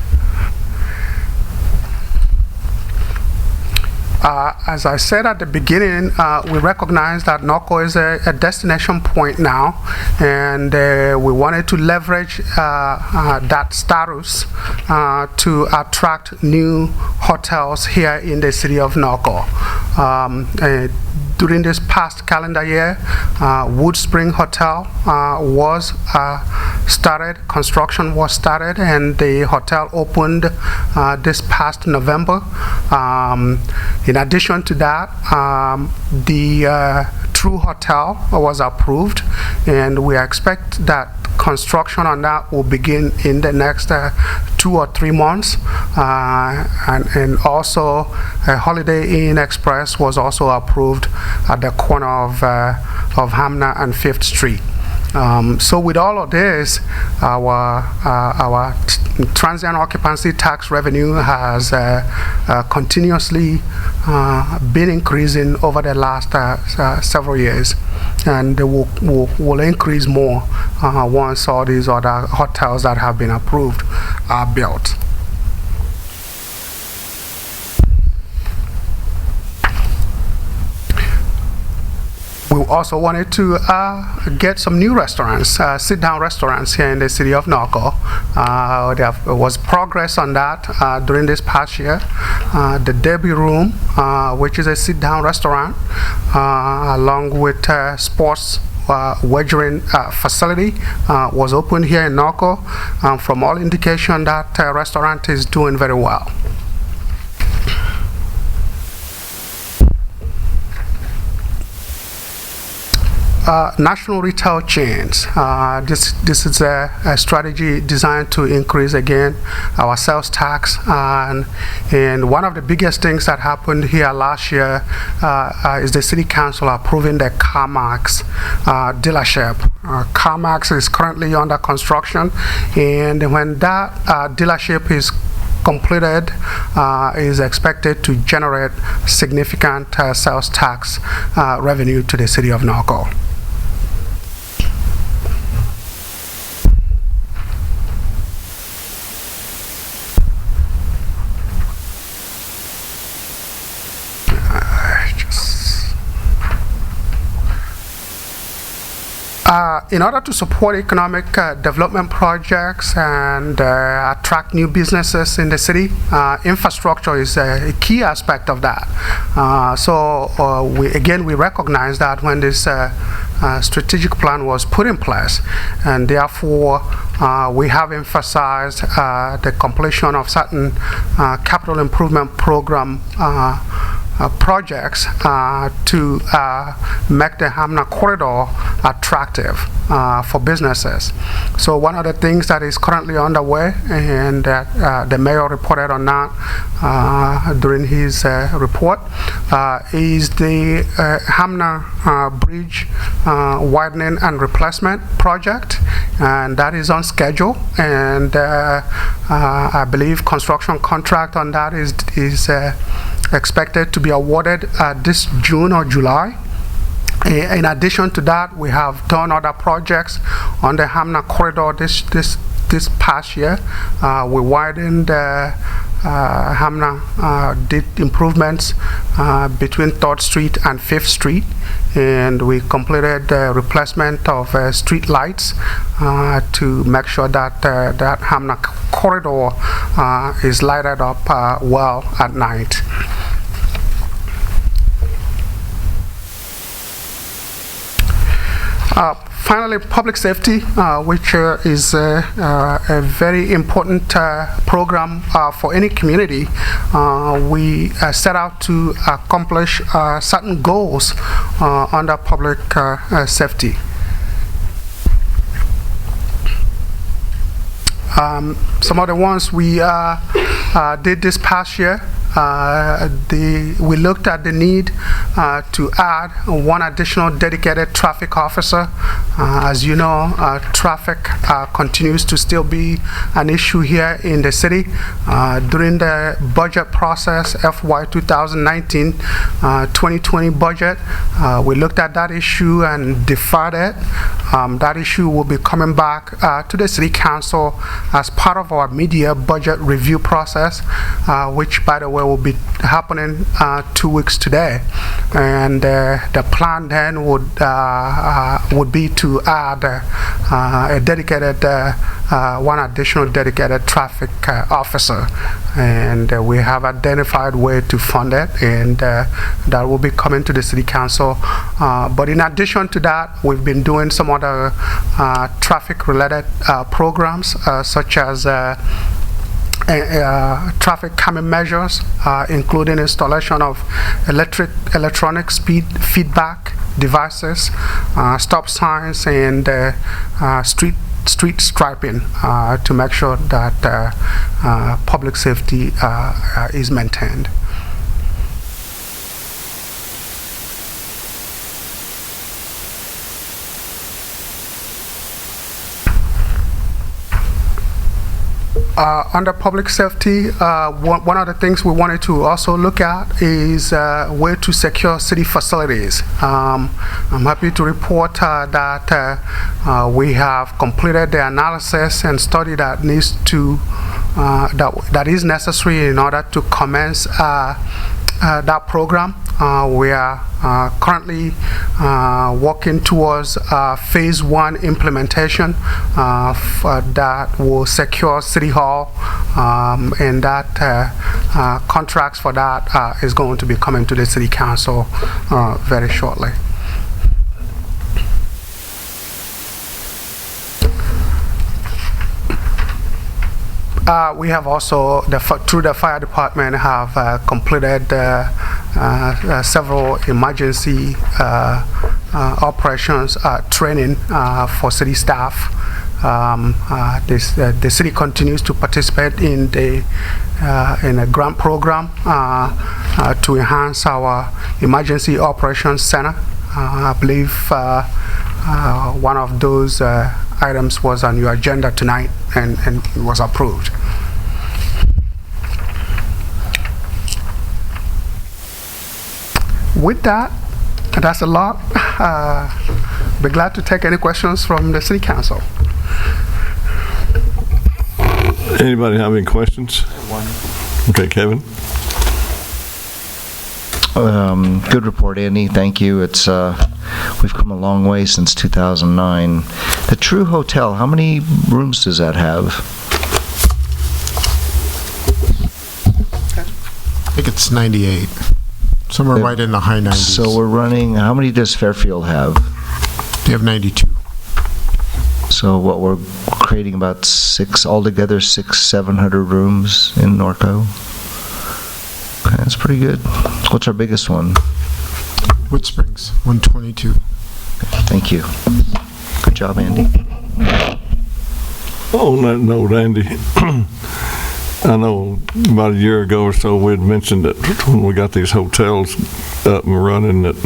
Speaker 2: As I said at the beginning, we recognize that Norco is a destination point now, and we wanted to leverage that status to attract new hotels here in the city of Norco. During this past calendar year, Wood Spring Hotel was started. Construction was started, and the hotel opened this past November. In addition to that, the True Hotel was approved, and we expect that construction on that will begin in the next 2 or 3 months, and also Holiday Inn Express was also approved at the corner of Hamner and 5th Street. So with all of this, our transient occupancy tax revenue has continuously been increasing over the last several years, and will increase more once all these other hotels that have been approved are built. We also wanted to get some new restaurants, sit-down restaurants here in the city of Norco. There was progress on that during this past year. The Derby Room, which is a sit-down restaurant, along with sports wagering facility, was opened here in Norco. From all indication, that restaurant is doing very well. National retail chains. This is a strategy designed to increase again our sales tax, and one of the biggest things that happened here last year is the City Council approving the CarMax dealership. CarMax is currently under construction, and when that dealership is completed, is expected to generate significant sales tax revenue to the city of Norco. In order to support economic development projects and attract new businesses in the city, infrastructure is a key aspect of that. We recognize that when this strategic plan was put in place, and therefore we have emphasized the completion of certain capital improvement program projects to make the Hamner corridor attractive for businesses. So one of the things that is currently underway, and the mayor reported on that during his report, is the Hamner Bridge widening and replacement project, and that is on schedule, and I believe construction contract on that is expected to be awarded this June or July. In addition to that, we have done other projects on the Hamner corridor this past year. We widened Hamner, did improvements between 3rd Street and 5th Street, and we completed the replacement of street lights to make sure that that Hamner corridor is lighted up well at night. Finally, public safety, which is a very important program for any community. We set out to accomplish certain goals under public safety. Some of the ones we did this past year, we looked at the need to add one additional dedicated traffic officer. As you know, traffic continues to still be an issue here in the city. During the budget process, FY 2019-2020 budget, we looked at that issue and deferred it. That issue will be coming back to the City Council as part of our mid-year budget review process, which, by the way, will be happening 2 weeks today. And the plan then would be to add one additional dedicated traffic officer, and we have identified where to fund it, and that will be coming to the City Council. But in addition to that, we've been doing some other traffic-related programs, such as traffic calming measures, including installation of electronic speed feedback devices, stop signs, and street striping to make sure that public safety is maintained. Under public safety, one of the things we wanted to also look at is where to secure city facilities. I'm happy to report that we have completed the analysis and study that needs to that is necessary in order to commence that program. We are currently working towards phase 1 implementation that will secure City Hall, and that contracts for that is going to be coming to the City Council very shortly. We have also, through the fire department, have completed several emergency operations training for city staff. The city continues to participate in a grant program to enhance our emergency operations center. I believe one of those items was on your agenda tonight and was approved. With that, that's a lot. Be glad to take any questions from the City Council.
Speaker 1: Anybody have any questions? Okay, Kevin.
Speaker 8: Good report, Andy. Thank you. It's we've come a long way since 2009. The True Hotel, how many rooms does that have?
Speaker 14: I think it's 98. Somewhere right in the high 90s.
Speaker 8: So we're running, how many does Fairfield have?
Speaker 14: They have 92.
Speaker 8: So what, we're creating about altogether 600-700 rooms in Norco? Okay, that's pretty good. What's our biggest one?
Speaker 14: Wood Springs, 122.
Speaker 8: Thank you. Good job, Andy.
Speaker 1: On that note, Andy, I know about a year ago or so we had mentioned that when we got these hotels up and running that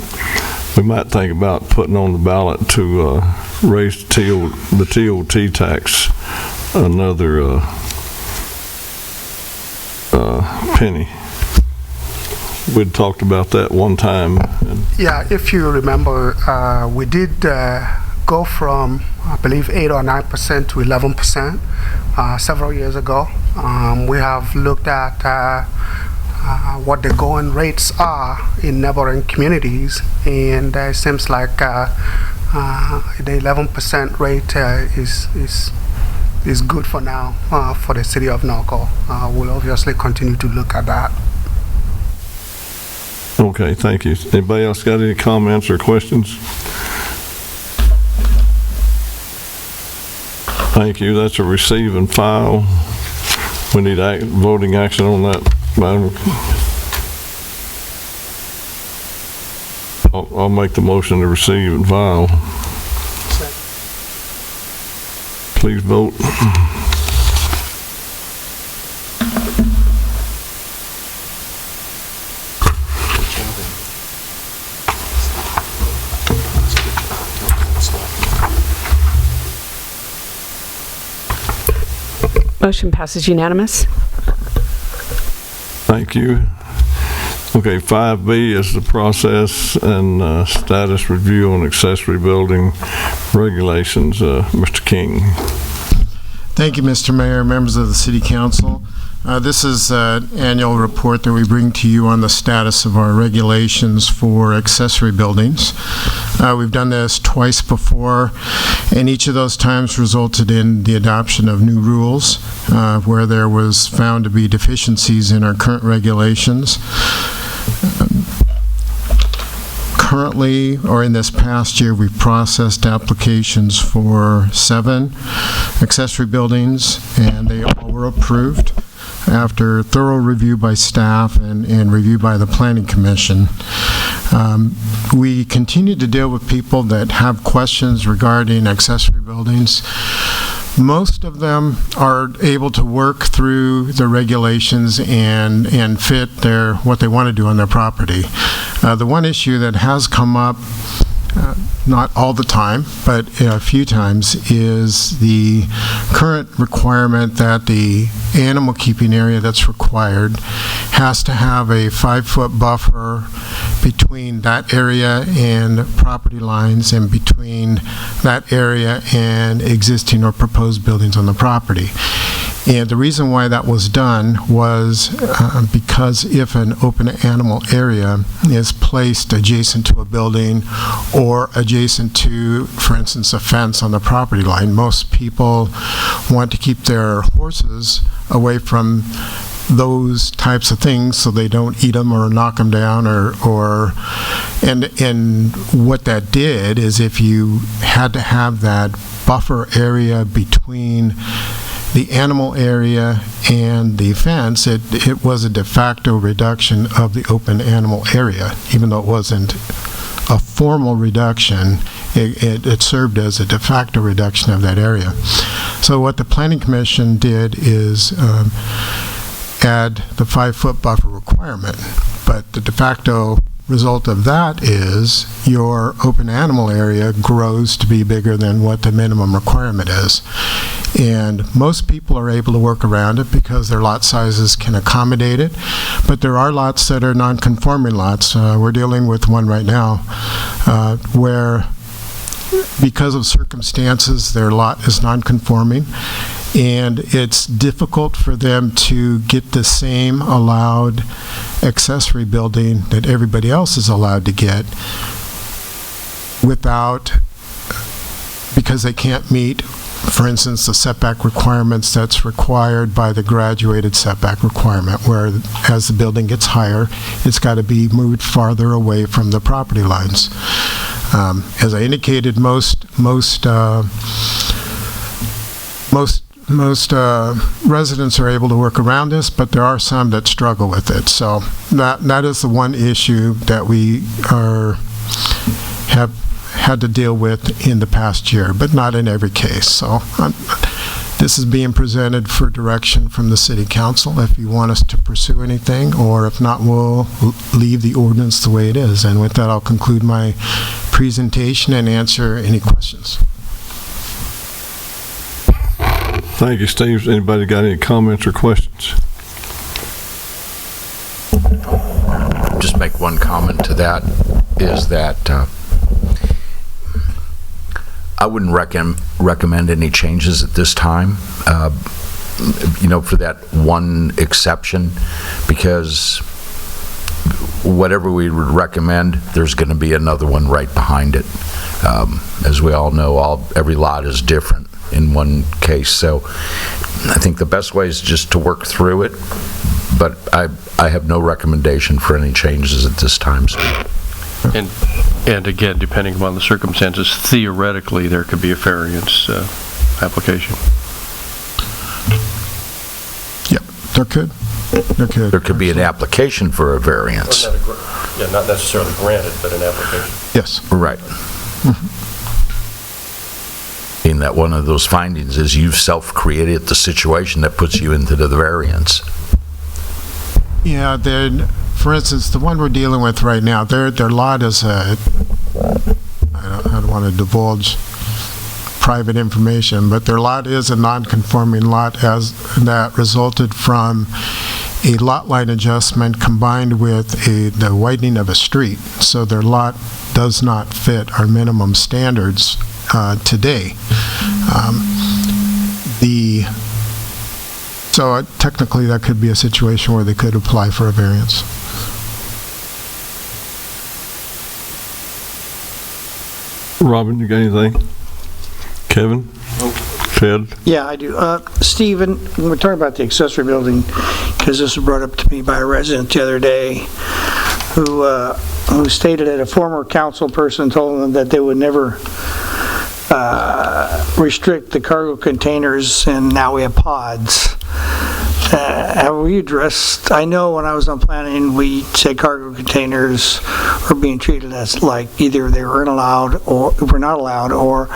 Speaker 1: we might think about putting on the ballot to raise the TOT tax another penny. We'd talked about that one time.
Speaker 2: Yeah, if you remember, we did go from, I believe, 8 or 9% to 11% several years ago. We have looked at what the going rates are in neighboring communities, and it seems like the 11% rate is good for now for the city of Norco. We'll obviously continue to look at that.
Speaker 1: Okay, thank you. Anybody else got any comments or questions? Thank you. That's a receive and file. We need voting action on that, Madam. I'll make the motion to receive and file. Please vote.
Speaker 3: Motion passes unanimous.
Speaker 1: Thank you. Okay, 5B is the process and status review on accessory building regulations. Mr. King.
Speaker 14: Thank you, Mr. Mayor, members of the City Council. This is an annual report that we bring to you on the status of our regulations for accessory buildings. We've done this twice before, and each of those times resulted in the adoption of new rules where there was found to be deficiencies in our current regulations. Currently, or in this past year, we've processed applications for 7 accessory buildings, and they all were approved after thorough review by staff and review by the Planning Commission. We continue to deal with people that have questions regarding accessory buildings. Most of them are able to work through the regulations and fit what they want to do on their property. The one issue that has come up, not all the time, but a few times, is the current requirement that the animal keeping area that's required has to have a 5-foot buffer between that area and property lines and between that area and existing or proposed buildings on the property. And the reason why that was done was because if an open animal area is placed adjacent to a building or adjacent to, for instance, a fence on the property line, most people want to keep their horses away from those types of things so they don't eat them or knock them down and what that did is if you had to have that buffer area between the animal area and the fence, it was a de facto reduction of the open animal area. Even though it wasn't a formal reduction, it served as a de facto reduction of that area. So what the Planning Commission did is add the 5-foot buffer requirement, but the de facto result of that is your open animal area grows to be bigger than what the minimum requirement is. And most people are able to work around it because their lot sizes can accommodate it, but there are lots that are non-conforming lots. We're dealing with one right now where because of circumstances their lot is non-conforming, and it's difficult for them to get the same allowed accessory building that everybody else is allowed to get because they can't meet, for instance, the setback requirements that's required by the graduated setback requirement, where as the building gets higher, it's got to be moved farther away from the property lines. As I indicated, most residents are able to work around this, but there are some that struggle with it. So that is the one issue that we have had to deal with in the past year, but not in every case. So this is being presented for direction from the City Council if you want us to pursue anything, or if not, we'll leave the ordinance the way it is. And with that, I'll conclude my presentation and answer any questions.
Speaker 1: Thank you, Steve. Anybody got any comments or questions?
Speaker 10: Just make one comment to that, is that I wouldn't recommend any changes at this time, for that one exception, because whatever we would recommend, there's going to be another one right behind it. As we all know, every lot is different in one case. So I think the best way is just to work through it, but I have no recommendation for any changes at this time, Steve.
Speaker 5: And again, depending upon the circumstances, theoretically, there could be a variance application.
Speaker 14: Yep, there could.
Speaker 10: There could be an application for a variance.
Speaker 5: Not necessarily granted, but an application.
Speaker 14: Yes.
Speaker 10: Right. In that one of those findings is you've self-created the situation that puts you into the variance.
Speaker 14: Yeah, then, for instance, the one we're dealing with right now, their lot is I don't want to divulge private information, but their lot is a non-conforming lot as that resulted from a lot line adjustment combined with the widening of a street. So their lot does not fit our minimum standards today. So technically, that could be a situation where they could apply for a variance.
Speaker 1: Robin, you got anything? Kevin? Ted?
Speaker 9: Yeah, I do. Stephen, when we're talking about the accessory building, because this was brought up to me by a resident the other day who stated that a former council person told them that they would never restrict the cargo containers, and now we have pods. Have we addressed, I know when I was on planning, we said cargo containers were being treated as like either they weren't allowed or were not allowed, or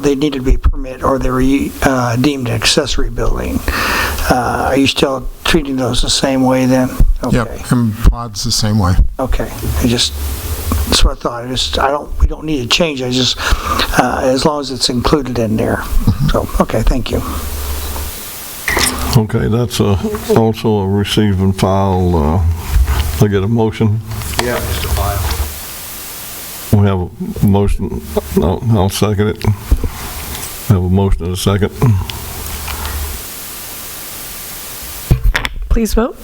Speaker 9: they needed to be permit, or they were deemed an accessory building. Are you still treating those the same way then? Okay.
Speaker 14: Yep, and pods the same way.
Speaker 9: Okay, that's what I thought. We don't need to change. As long as it's included in there. So, okay, thank you.
Speaker 1: Okay, that's also a receive and file. I get a motion.
Speaker 15: Yeah, Mr. File.
Speaker 1: We have a motion. I'll second it. We have a motion and a second.
Speaker 3: Please vote.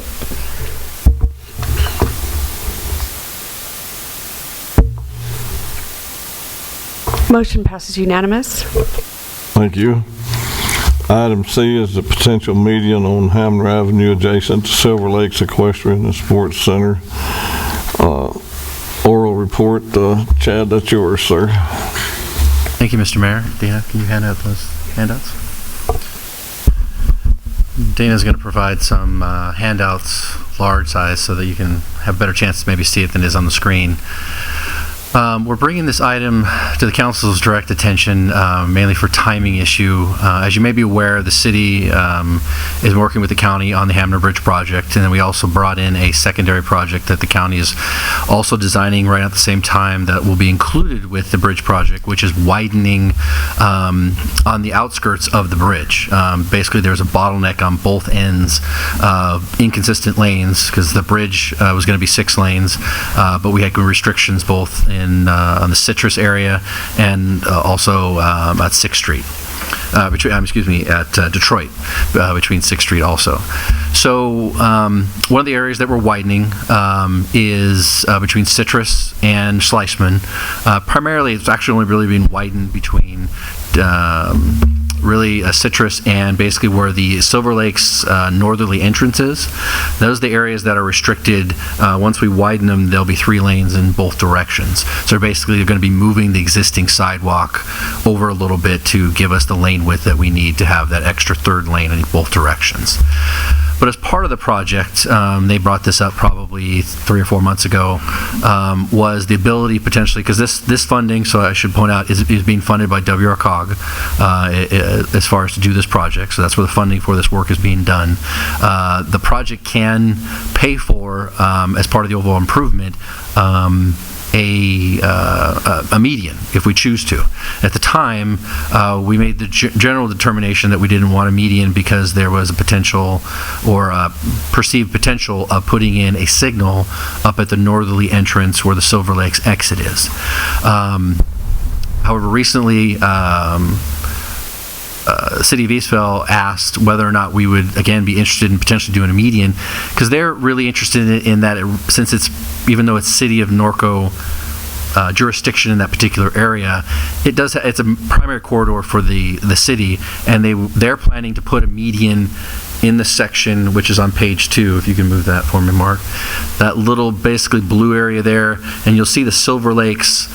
Speaker 3: Motion passes unanimous.
Speaker 1: Thank you. Item C is the potential median on Hamner Avenue adjacent to Silver Lakes Equestrian and Sports Center. Oral report. Chad, that's yours, sir.
Speaker 16: Thank you, Mr. Mayor. Dana, can you hand out those handouts? Dana's going to provide some handouts, large size, so that you can have a better chance to maybe see it than is on the screen. We're bringing this item to the council's direct attention mainly for timing issue. As you may be aware, the city is working with the county on the Hamner Bridge project, and then we also brought in a secondary project that the county is also designing right at the same time that will be included with the bridge project, which is widening on the outskirts of the bridge. Basically, there's a bottleneck on both ends of inconsistent lanes, because the bridge was going to be 6 lanes, but we had restrictions both on the Citrus area and also at 6th Street. At Detroit, between 6th Street also. So one of the areas that we're widening is between Citrus and Schleichman. Primarily, it's actually only really been widened between Citrus and basically where the Silver Lakes northerly entrance is. Those are the areas that are restricted. Once we widen them, there'll be 3 lanes in both directions. So basically, they're going to be moving the existing sidewalk over a little bit to give us the lane width that we need to have that extra 3rd lane in both directions. But as part of the project, they brought this up probably 3 or 4 months ago, was the ability potentially, because this funding, so I should point out, is being funded by WRCOG as far as to do this project. So that's where the funding for this work is being done. The project can pay for, as part of the overall improvement, a median if we choose to. At the time, we made the general determination that we didn't want a median because there was a potential or a perceived potential of putting in a signal up at the northerly entrance where the Silver Lakes exit is. However, recently, City of Eastville asked whether or not we would again be interested in potentially doing a median, because they're really interested in that since it's, even though it's City of Norco jurisdiction in that particular area, it's a primary corridor for the city, and they're planning to put a median in the section which is on page 2. If you can move that for me, Mark. That little basically blue area there, and you'll see the Silver Lakes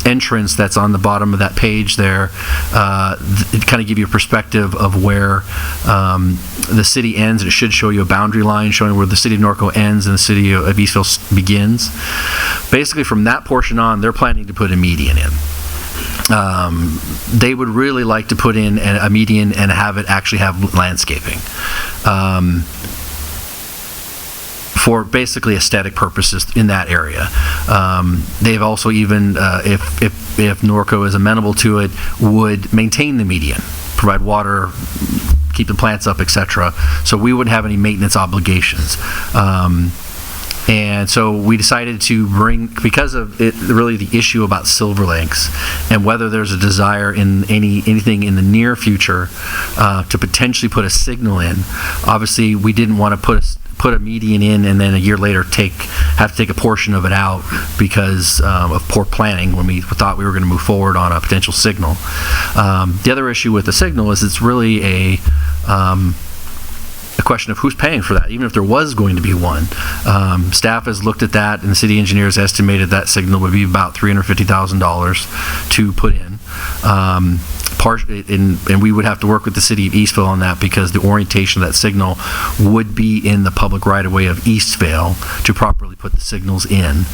Speaker 16: entrance that's on the bottom of that page there. It kind of give you a perspective of where the city ends, and it should show you a boundary line showing where the City of Norco ends and the City of Eastville begins. Basically, from that portion on, they're planning to put a median in. They would really like to put in a median and have it actually have landscaping for basically aesthetic purposes in that area. They've also even, if Norco is amenable to it, would maintain the median, provide water, keep the plants up, etc. So we wouldn't have any maintenance obligations. And so we decided to bring, because of it, really the issue about Silver Lakes and whether there's a desire in anything in the near future to potentially put a signal in. Obviously, we didn't want to put a median in and then a year later have to take a portion of it out because of poor planning when we thought we were going to move forward on a potential signal. The other issue with the signal is it's really a question of who's paying for that, even if there was going to be one. Staff has looked at that, and the city engineers estimated that signal would be about $350,000 to put in. And we would have to work with the city of Eastvale on that because the orientation of that signal would be in the public right-of-way of Eastvale to properly put the signals in,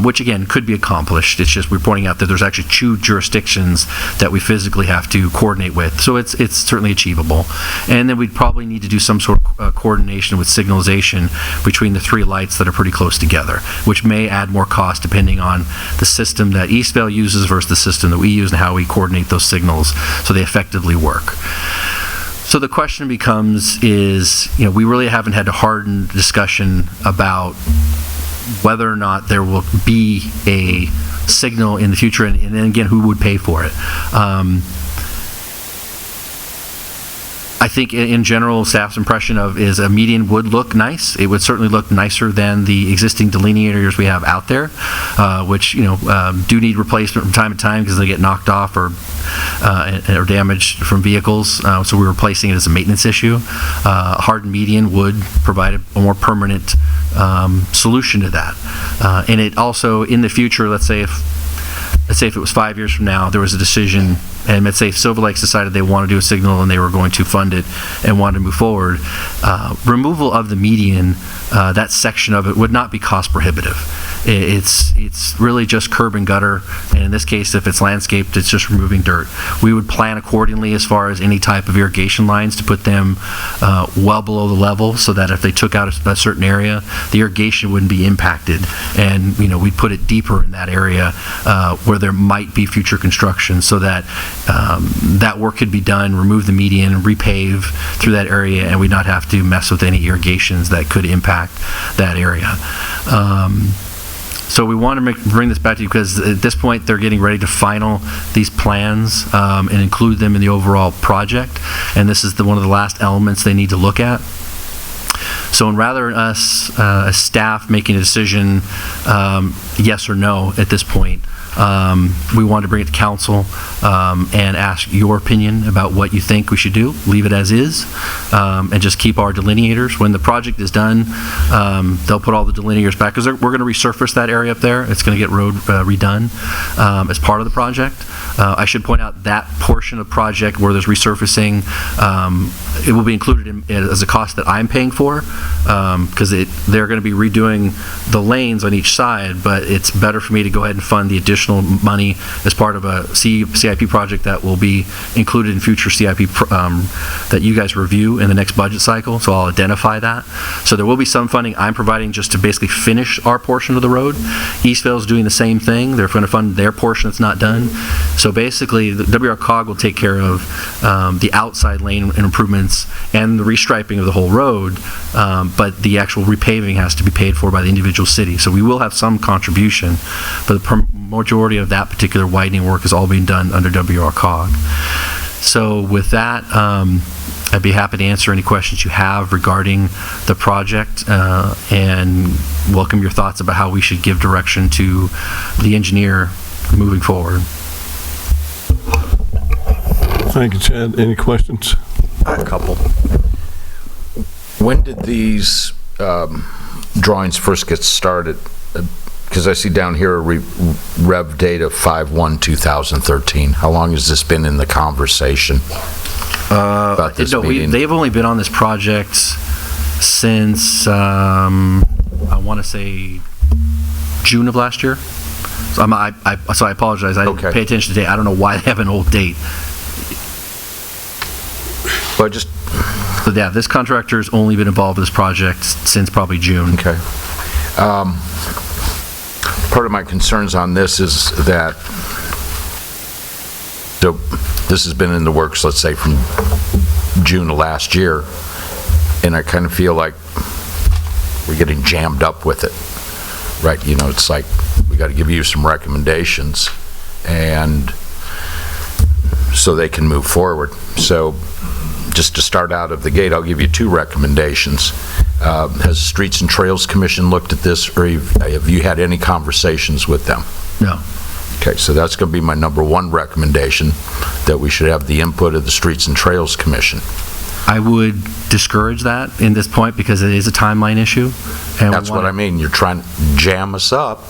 Speaker 16: which again could be accomplished. It's just we're pointing out that there's actually 2 jurisdictions that we physically have to coordinate with, so it's certainly achievable. And then we'd probably need to do some sort of coordination with signalization between the 3 lights that are pretty close together, which may add more cost depending on the system that Eastvale uses versus the system that we use and how we coordinate those signals so they effectively work. So the question becomes is, we really haven't had a hardened discussion about whether or not there will be a signal in the future, and then again, who would pay for it. I think in general, staff's impression is a median would look nice. It would certainly look nicer than the existing delineators we have out there, which do need replacement from time to time because they get knocked off or damaged from vehicles. So we're replacing it as a maintenance issue. Hardened median would provide a more permanent solution to that. And it also, in the future, let's say if it was 5 years from now, there was a decision, and let's say if Silver Lakes decided they want to do a signal and they were going to fund it and wanted to move forward, removal of the median, that section of it would not be cost prohibitive. It's really just curb and gutter, and in this case, if it's landscaped, it's just removing dirt. We would plan accordingly as far as any type of irrigation lines to put them well below the level so that if they took out a certain area, the irrigation wouldn't be impacted, and we'd put it deeper in that area where there might be future construction so that that work could be done, remove the median, repave through that area, and we'd not have to mess with any irrigations that could impact that area. So we want to bring this back to you because at this point they're getting ready to final these plans and include them in the overall project, and this is one of the last elements they need to look at. So rather than us as staff making a decision yes or no at this point, we wanted to bring it to council and ask your opinion about what you think we should do. Leave it as is and just keep our delineators. When the project is done, they'll put all the delineators back because we're going to resurface that area up there. It's going to get road redone as part of the project. I should point out that portion of the project where there's resurfacing, it will be included as a cost that I'm paying for because they're going to be redoing the lanes on each side, but it's better for me to go ahead and fund the additional money as part of a CIP project that will be included in future CIP that you guys review in the next budget cycle, so I'll identify that. So there will be some funding I'm providing just to basically finish our portion of the road. Eastvale's doing the same thing. They're going to fund their portion that's not done. So basically, the WRCOG will take care of the outside lane improvements and the restriping of the whole road, but the actual repaving has to be paid for by the individual city. So we will have some contribution, but the majority of that particular widening work is all being done under WRCOG. So with that, I'd be happy to answer any questions you have regarding the project and welcome your thoughts about how we should give direction to the engineer moving forward.
Speaker 1: Thank you, Chad. Any questions?
Speaker 10: I have a couple. When did these drawings first get started? Because I see down here a rev date of 5/1/2013. How long has this been in the conversation about this meeting?
Speaker 16: They've only been on this project since, I want to say, June of last year. So I apologize. I didn't pay attention to the date. I don't know why they have an old date.
Speaker 10: But
Speaker 16: so yeah, this contractor's only been involved with this project since probably June.
Speaker 10: Okay. Part of my concerns on this is that this has been in the works, let's say, from June of last year, and I kind of feel like we're getting jammed up with it, right? You know, it's like, we got to give you some recommendations, and so they can move forward. So just to start out of the gate, I'll give you 2 recommendations. Has the Streets and Trails Commission looked at this, or have you had any conversations with them?
Speaker 16: No.
Speaker 10: Okay, so that's going to be my number 1 recommendation, that we should have the input of the Streets and Trails Commission.
Speaker 16: I would discourage that in this point because it is a timeline issue. And
Speaker 10: that's what I mean. You're trying to jam us up,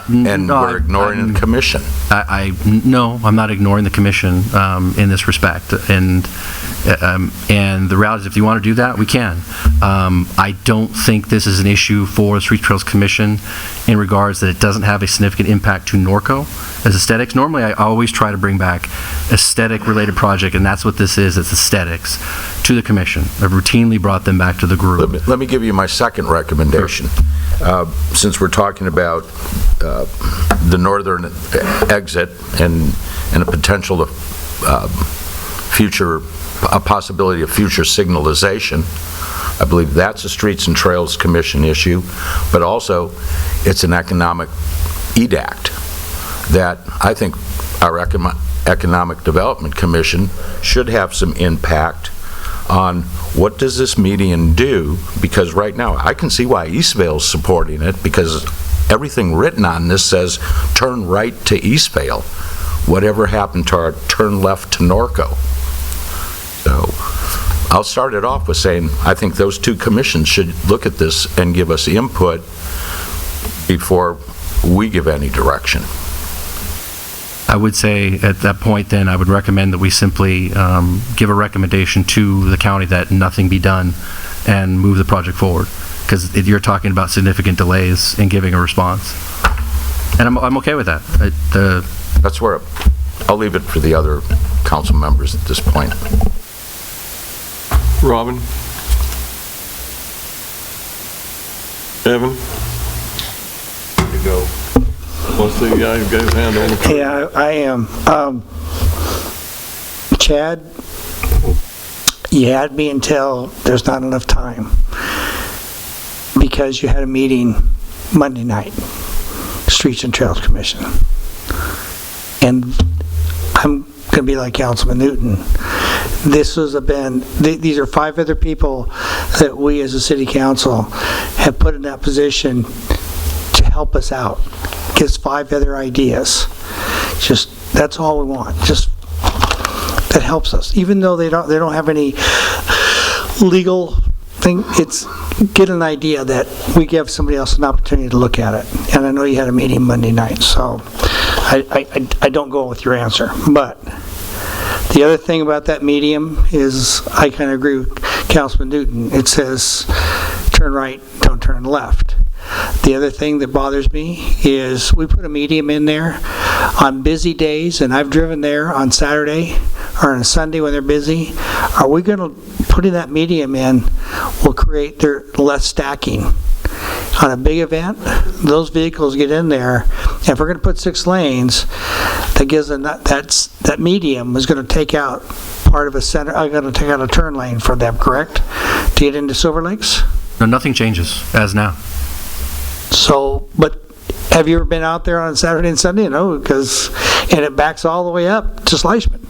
Speaker 10: and we're ignoring the commission.
Speaker 16: No, I'm not ignoring the commission in this respect. And the reality is, if you want to do that, we can. I don't think this is an issue for the Street Trails Commission in regards that it doesn't have a significant impact to Norco as aesthetics. Normally, I always try to bring back aesthetic-related project, and that's what this is. It's aesthetics to the commission. I've routinely brought them back to the group.
Speaker 10: Let me give you my second recommendation. Sure. Since we're talking about the northern exit and a potential of a possibility of future signalization, I believe that's a Streets and Trails Commission issue, but also it's an economic EDACT that I think our Economic Development Commission should have some impact on. What does this median do? Because right now, I can see why Eastvale's supporting it, because everything written on this says turn right to Eastvale. Whatever happened to our turn left to Norco? So I'll start it off with saying I think those 2 commissions should look at this and give us input before we give any direction.
Speaker 16: I would say at that point then I would recommend that we simply give a recommendation to the county that nothing be done and move the project forward, because you're talking about significant delays in giving a response. And I'm okay with that.
Speaker 10: That's where I'll leave it for the other council members at this point.
Speaker 1: Robin? Evan? There you go. What's the guy who gave hand on the...
Speaker 9: Yeah, I am. Chad, you had me until there's not enough time, because you had a meeting Monday night, Streets and Trails Commission. And I'm going to be like Councilman Newton. These are 5 other people that we as a city council have put in that position to help us out. Gives 5 other ideas. Just, that's all we want. Just, that helps us. Even though they don't have any legal thing, it's get an idea that we give somebody else an opportunity to look at it. And I know you had a meeting Monday night, so I don't go with your answer. But the other thing about that medium is I kind of agree with Councilman Newton. It says turn right, don't turn left. The other thing that bothers me is we put a medium in there on busy days, and I've driven there on Saturday or on a Sunday when they're busy. Are we going to putting that medium in will create their less stacking? On a big event, those vehicles get in there, and if we're going to put 6 lanes, that gives them that medium is going to take out part of a center. I'm going to take out a turn lane for them, correct? To get into Silver Lakes?
Speaker 16: No, nothing changes as now.
Speaker 9: So, but have you ever been out there on Saturday and Sunday? No, and it backs all the way up to Schleichman.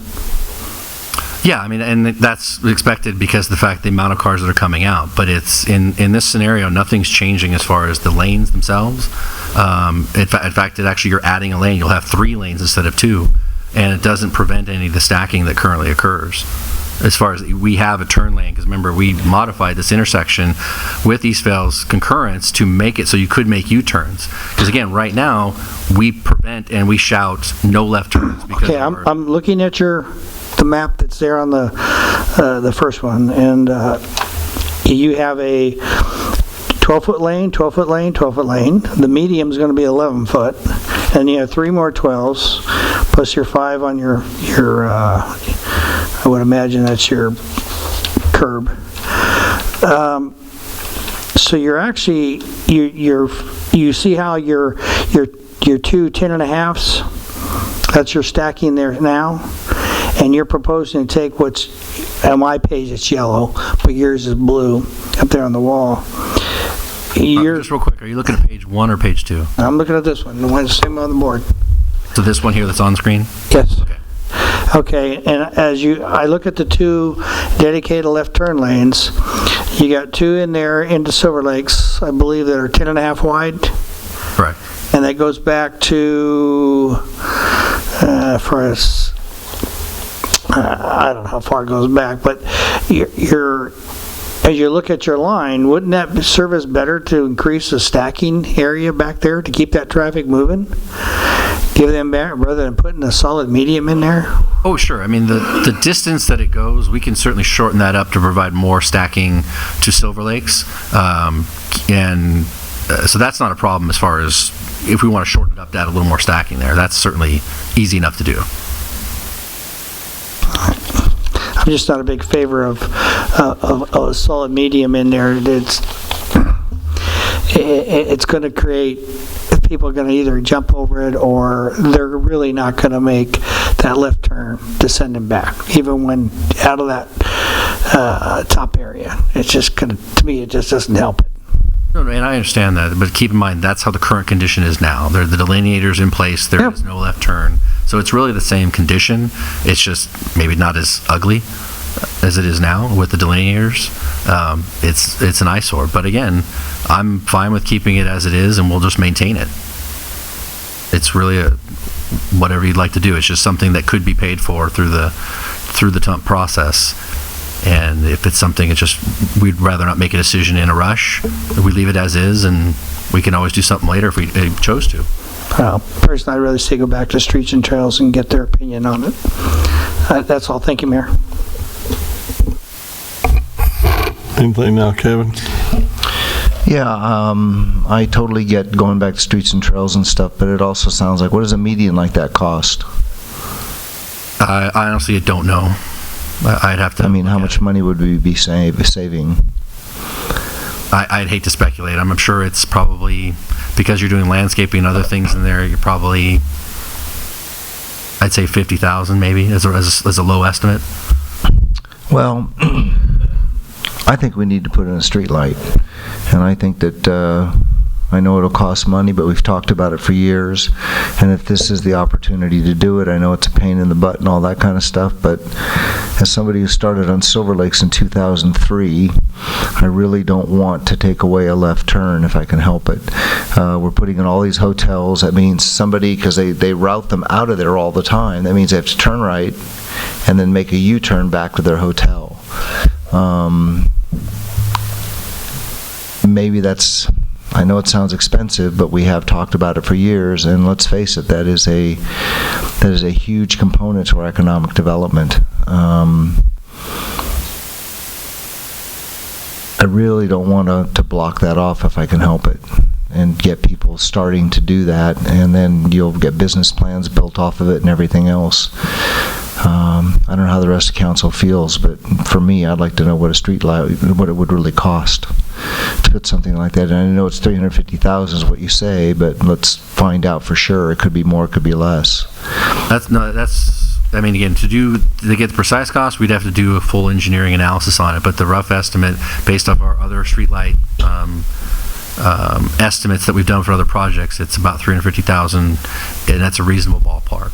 Speaker 16: Yeah, I mean, and that's expected because of the fact the amount of cars that are coming out. But it's in this scenario, nothing's changing as far as the lanes themselves. In fact, you're adding a lane. You'll have 3 lanes instead of 2, and it doesn't prevent any of the stacking that currently occurs. As far as we have a turn lane, because remember, we modified this intersection with Eastvale's concurrence to make it so you could make U-turns. Because again, right now, we prevent and we shout no left turns. Because
Speaker 9: okay, I'm looking at the map that's there on the first one, and you have a 12-foot lane, 12-foot lane, 12-foot lane. The medium is going to be 11-foot, and you have 3 more 12s, plus your 5 on your I would imagine that's your curb. So you're actually you see how your 2 10.5s, that's your stacking there now, and you're proposing to take what's on my page it's yellow, but yours is blue up there on the wall.
Speaker 16: Just real quick, are you looking at page 1 or page 2?
Speaker 9: I'm looking at this one, the one same on the board.
Speaker 16: So this one here that's on screen?
Speaker 9: Yes.
Speaker 16: Okay.
Speaker 9: Okay, and I look at the 2 dedicated left turn lanes, you got 2 in there into Silver Lakes, I believe, that are 10.5 wide.
Speaker 16: Correct.
Speaker 9: And that goes back to, I don't know how far it goes back, but as you look at your line, wouldn't that serve as better to increase the stacking area back there to keep that traffic moving? Give them back rather than putting a solid medium in there?
Speaker 16: Oh, sure. I mean, the distance that it goes, we can certainly shorten that up to provide more stacking to Silver Lakes. So that's not a problem as far as if we want to shorten it up to add a little more stacking there. That's certainly easy enough to do.
Speaker 9: I'm just not a big favor of a solid medium in there. It's going to create, people are going to either jump over it or they're really not going to make that left turn to send them back, even when out of that top area. It's just going to me, it just doesn't help it.
Speaker 16: No, and I understand that, but keep in mind that's how the current condition is now. The delineator's in place. There is no left turn, so it's really the same condition. It's just maybe not as ugly as it is now with the delineators. It's an eyesore, but again, I'm fine with keeping it as it is, and we'll just maintain it. It's really whatever you'd like to do. It's just something that could be paid for through the TUMP process. And if it's something, we'd rather not make a decision in a rush. We leave it as is, and we can always do something later if we chose to.
Speaker 9: Personally, I'd rather say go back to Streets and Trails and get their opinion on it. That's all. Thank you, Mayor.
Speaker 1: Anything now, Kevin?
Speaker 8: Yeah, I totally get going back to Streets and Trails and stuff, but it also sounds like, what does a median like that cost?
Speaker 16: I honestly don't know. I'd have to.
Speaker 8: I mean, how much money would we be saving?
Speaker 16: I'd hate to speculate. I'm sure it's probably, because you're doing landscaping and other things in there, you're probably, I'd say 50,000 maybe as a low estimate.
Speaker 8: Well, I think we need to put in a street light, and I think that I know it'll cost money, but we've talked about it for years, and if this is the opportunity to do it, I know it's a pain in the butt and all that kind of stuff, but as somebody who started on Silver Lakes in 2003, I really don't want to take away a left turn if I can help it. We're putting in all these hotels. That means somebody, because they route them out of there all the time, that means they have to turn right and then make a U-turn back to their hotel. Maybe that's, I know it sounds expensive, but we have talked about it for years, and let's face it, that is a huge component to our economic development. I really don't want to block that off if I can help it, and get people starting to do that, and then you'll get business plans built off of it and everything else. I don't know how the rest of council feels, but for me, I'd like to know what a street light, what it would really cost to put something like that. And I know it's $350,000 is what you say, but let's find out for sure. It could be more, it could be less.
Speaker 16: I mean, again, to get the precise cost, we'd have to do a full engineering analysis on it, but the rough estimate, based off our other streetlight estimates that we've done for other projects, it's about $350,000, and that's a reasonable ballpark.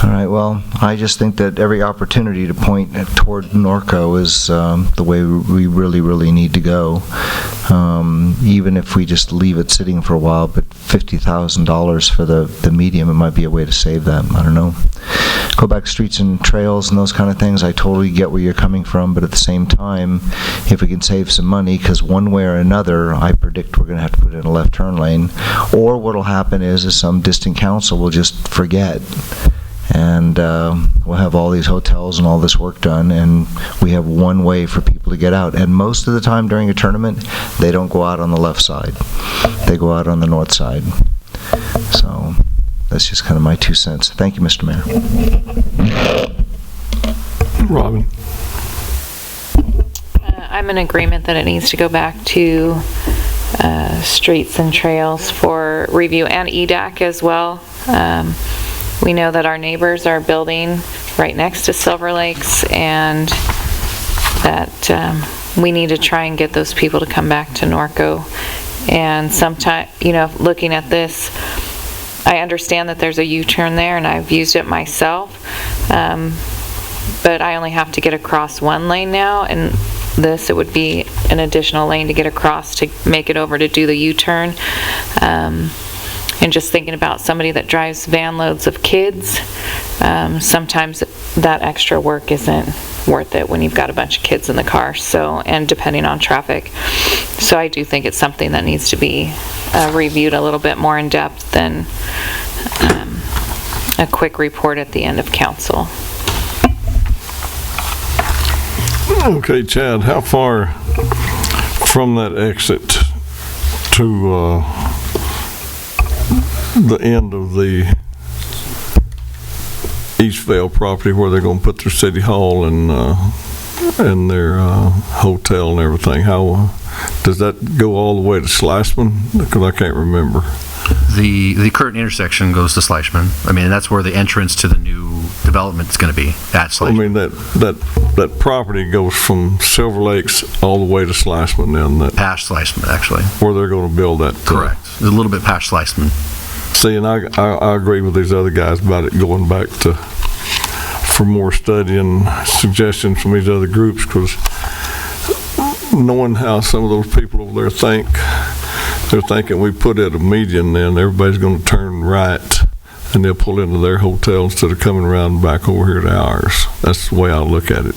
Speaker 8: All right, well, I just think that every opportunity to point toward Norco is the way we really, really need to go. Even if we just leave it sitting for a while, but $50,000 for the medium, it might be a way to save that. I don't know. Go back Streets and Trails and those kind of things, I totally get where you're coming from, but at the same time, if we can save some money, because one way or another, I predict we're going to have to put in a left turn lane, or what'll happen is some distant council will just forget. And we'll have all these hotels and all this work done, and we have one way for people to get out. And most of the time during a tournament, they don't go out on the left side. They go out on the north side. So that's just kind of my 2 cents. Thank you, Mr. Mayor.
Speaker 1: Robin?
Speaker 4: I'm in agreement that it needs to go back to Streets and Trails for review, and EDAC as well. We know that our neighbors are building right next to Silver Lakes, and that we need to try and get those people to come back to Norco. And sometime, looking at this, I understand that there's a U-turn there, and I've used it myself, but I only have to get across one lane now, and it would be an additional lane to get across to make it over to do the U-turn. And just thinking about somebody that drives van loads of kids, sometimes that extra work isn't worth it when you've got a bunch of kids in the car, and depending on traffic. So I do think it's something that needs to be reviewed a little bit more in depth than a quick report at the end of council.
Speaker 1: Okay, Chad, how far from that exit to the end of the Eastvale property where they're going to put their city hall and their hotel and everything, how does that go all the way to Schleisman? Because I can't remember.
Speaker 16: The current intersection goes to Schleisman. I mean, that's where the entrance to the new development is going to be, at Schleisman.
Speaker 1: I mean, that property goes from Silver Lakes all the way to Schleisman then.
Speaker 16: Past Schleisman, actually.
Speaker 1: Where they're going to build that.
Speaker 16: Correct. A little bit past Schleisman.
Speaker 1: See, and I agree with these other guys about it going back for more study and suggestions from these other groups, because knowing how some of those people over there think, they're thinking we put at a median, then everybody's going to turn right and they'll pull into their hotel instead of coming around back over here to ours. That's the way I look at it.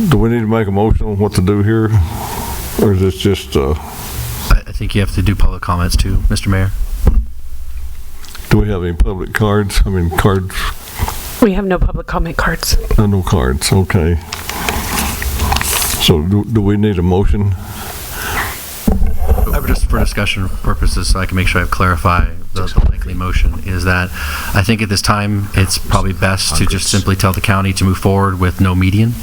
Speaker 1: Do we need to make a motion on what to do here, or is this just
Speaker 16: I think you have to do public comments too, Mr. Mayor.
Speaker 1: Do we have any public cards? I mean, cards?
Speaker 3: We have no public comment cards.
Speaker 1: No cards, okay. So do we need a motion?
Speaker 16: Just for discussion purposes, so I can make sure I clarify the likely motion, is that I think at this time it's probably best to just simply tell the county to move forward with no median,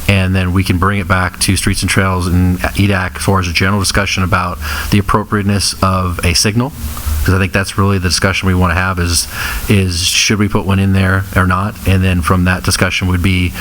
Speaker 16: and then we can bring it back to Streets and Trails and EDAC for as a general discussion about the appropriateness of a signal, because I think that's really the discussion we want to have is should we put one in there or not, and then from that discussion would be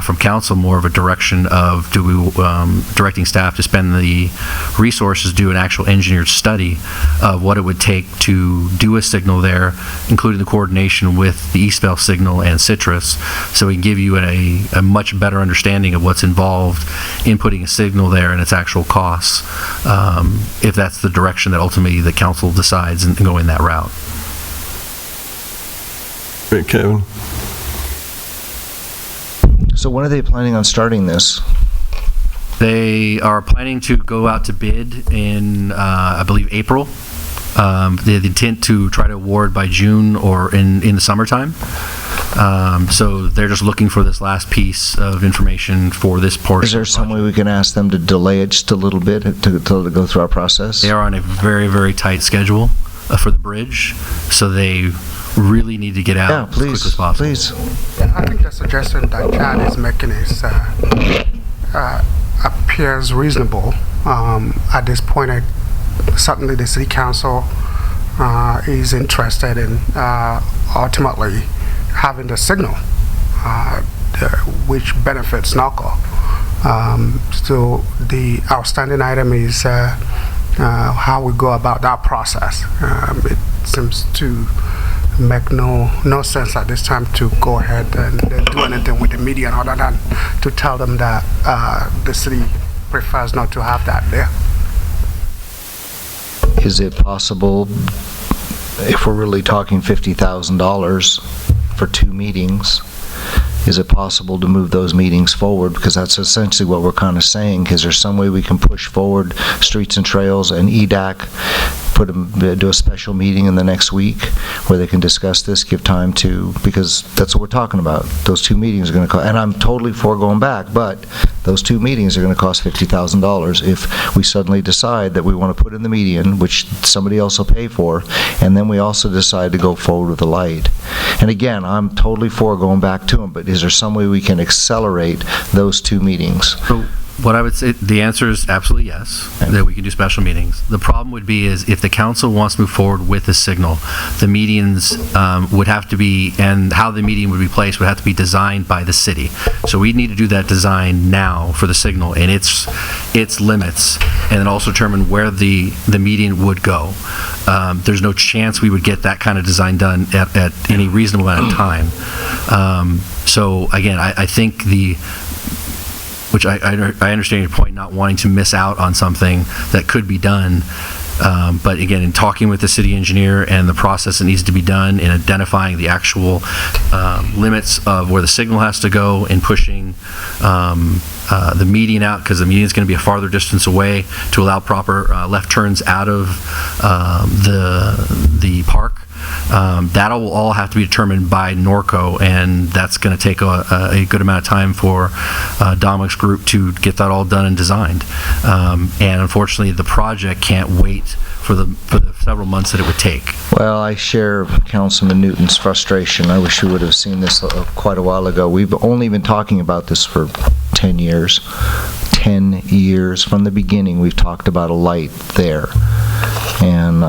Speaker 16: from council more of a direction of directing staff to spend the resources, do an actual engineered study of what it would take to do a signal there, including the coordination with the Eastvale signal and Citrus, so we can give you a much better understanding of what's involved in putting a signal there and its actual costs, if that's the direction that ultimately the council decides and go in that route.
Speaker 1: Great, Kevin.
Speaker 8: So when are they planning on starting this?
Speaker 16: They are planning to go out to bid in, I believe, April. They have the intent to try to award by June or in the summertime. So they're just looking for this last piece of information for this portion.
Speaker 8: Is there some way we can ask them to delay it just a little bit to go through our process?
Speaker 16: They are on a very, very tight schedule for the bridge, so they really need to get out as quick as possible.
Speaker 8: Please.
Speaker 2: I think the suggestion that Chad is making is appears reasonable. At this point, certainly the city council is interested in ultimately having the signal, which benefits Norco. So the outstanding item is how we go about that process. It seems to make no sense at this time to go ahead and do anything with the median other than to tell them that the city prefers not to have that there.
Speaker 8: Is it possible, if we're really talking $50,000 for 2 meetings, is it possible to move those meetings forward? Because that's essentially what we're kind of saying. Is there some way we can push forward Streets and Trails and EDAC, do a special meeting in the next week where they can discuss this, give time to, because that's what we're talking about. Those 2 meetings are going to cost, and I'm totally for going back, but those 2 meetings are going to cost $50,000 if we suddenly decide that we want to put in the median, which somebody else will pay for, and then we also decide to go forward with the light. And again, I'm totally for going back to them, but is there some way we can accelerate those 2 meetings?
Speaker 16: So What I would say, the answer is absolutely yes, that we can do special meetings. The problem would be is if the council wants to move forward with the signal, the medians would have to be, and how the median would be placed would have to be designed by the city. So we need to do that design now for the signal and its limits, and then also determine where the median would go. There's no chance we would get that kind of design done at any reasonable amount of time. So again, I think which I understand your point, not wanting to miss out on something that could be done. But again, in talking with the city engineer and the process that needs to be done in identifying the actual limits of where the signal has to go and pushing the median out, because the median is going to be a farther distance away to allow proper left turns out of the park. That will all have to be determined by Norco, and that's going to take a good amount of time for Dominic's group to get that all done and designed. And unfortunately, the project can't wait for the several months that it would take.
Speaker 8: Well, I share Councilman Newton's frustration. I wish we would have seen this quite a while ago. We've only been talking about this for 10 years. 10 years from the beginning, we've talked about a light there. And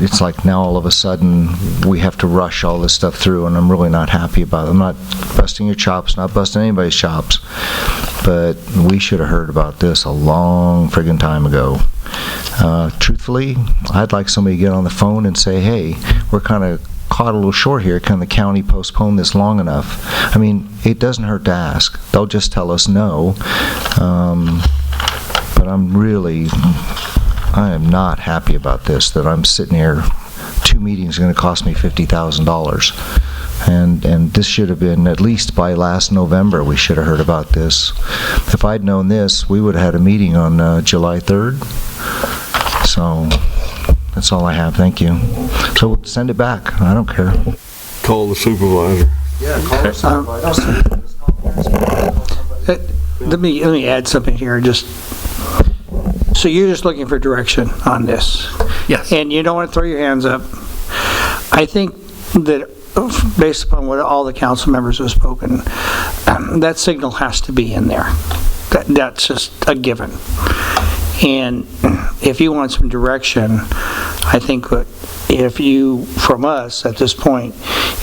Speaker 8: it's like now all of a sudden we have to rush all this stuff through, and I'm really not happy about it. I'm not busting your chops, not busting anybody's chops, but we should have heard about this a long friggin' time ago. Truthfully, I'd like somebody to get on the phone and say, hey, we're kind of caught a little short here. Can the county postpone this long enough? I mean, it doesn't hurt to ask. They'll just tell us no. But I am not happy about this, that I'm sitting here, 2 meetings are going to cost me $50,000. And this should have been, at least by last November, we should have heard about this. If I'd known this, we would have had a meeting on July 3rd. So that's all I have. Thank you. So send it back. I don't care.
Speaker 1: Call the supervisor.
Speaker 8: Yeah, call the supervisor.
Speaker 9: Let me add something here. So you're just looking for direction on this?
Speaker 16: Yes.
Speaker 9: And you don't want to throw your hands up. I think that based upon what all the council members have spoken, that signal has to be in there. That's just a given. And if you want some direction, I think what from us at this point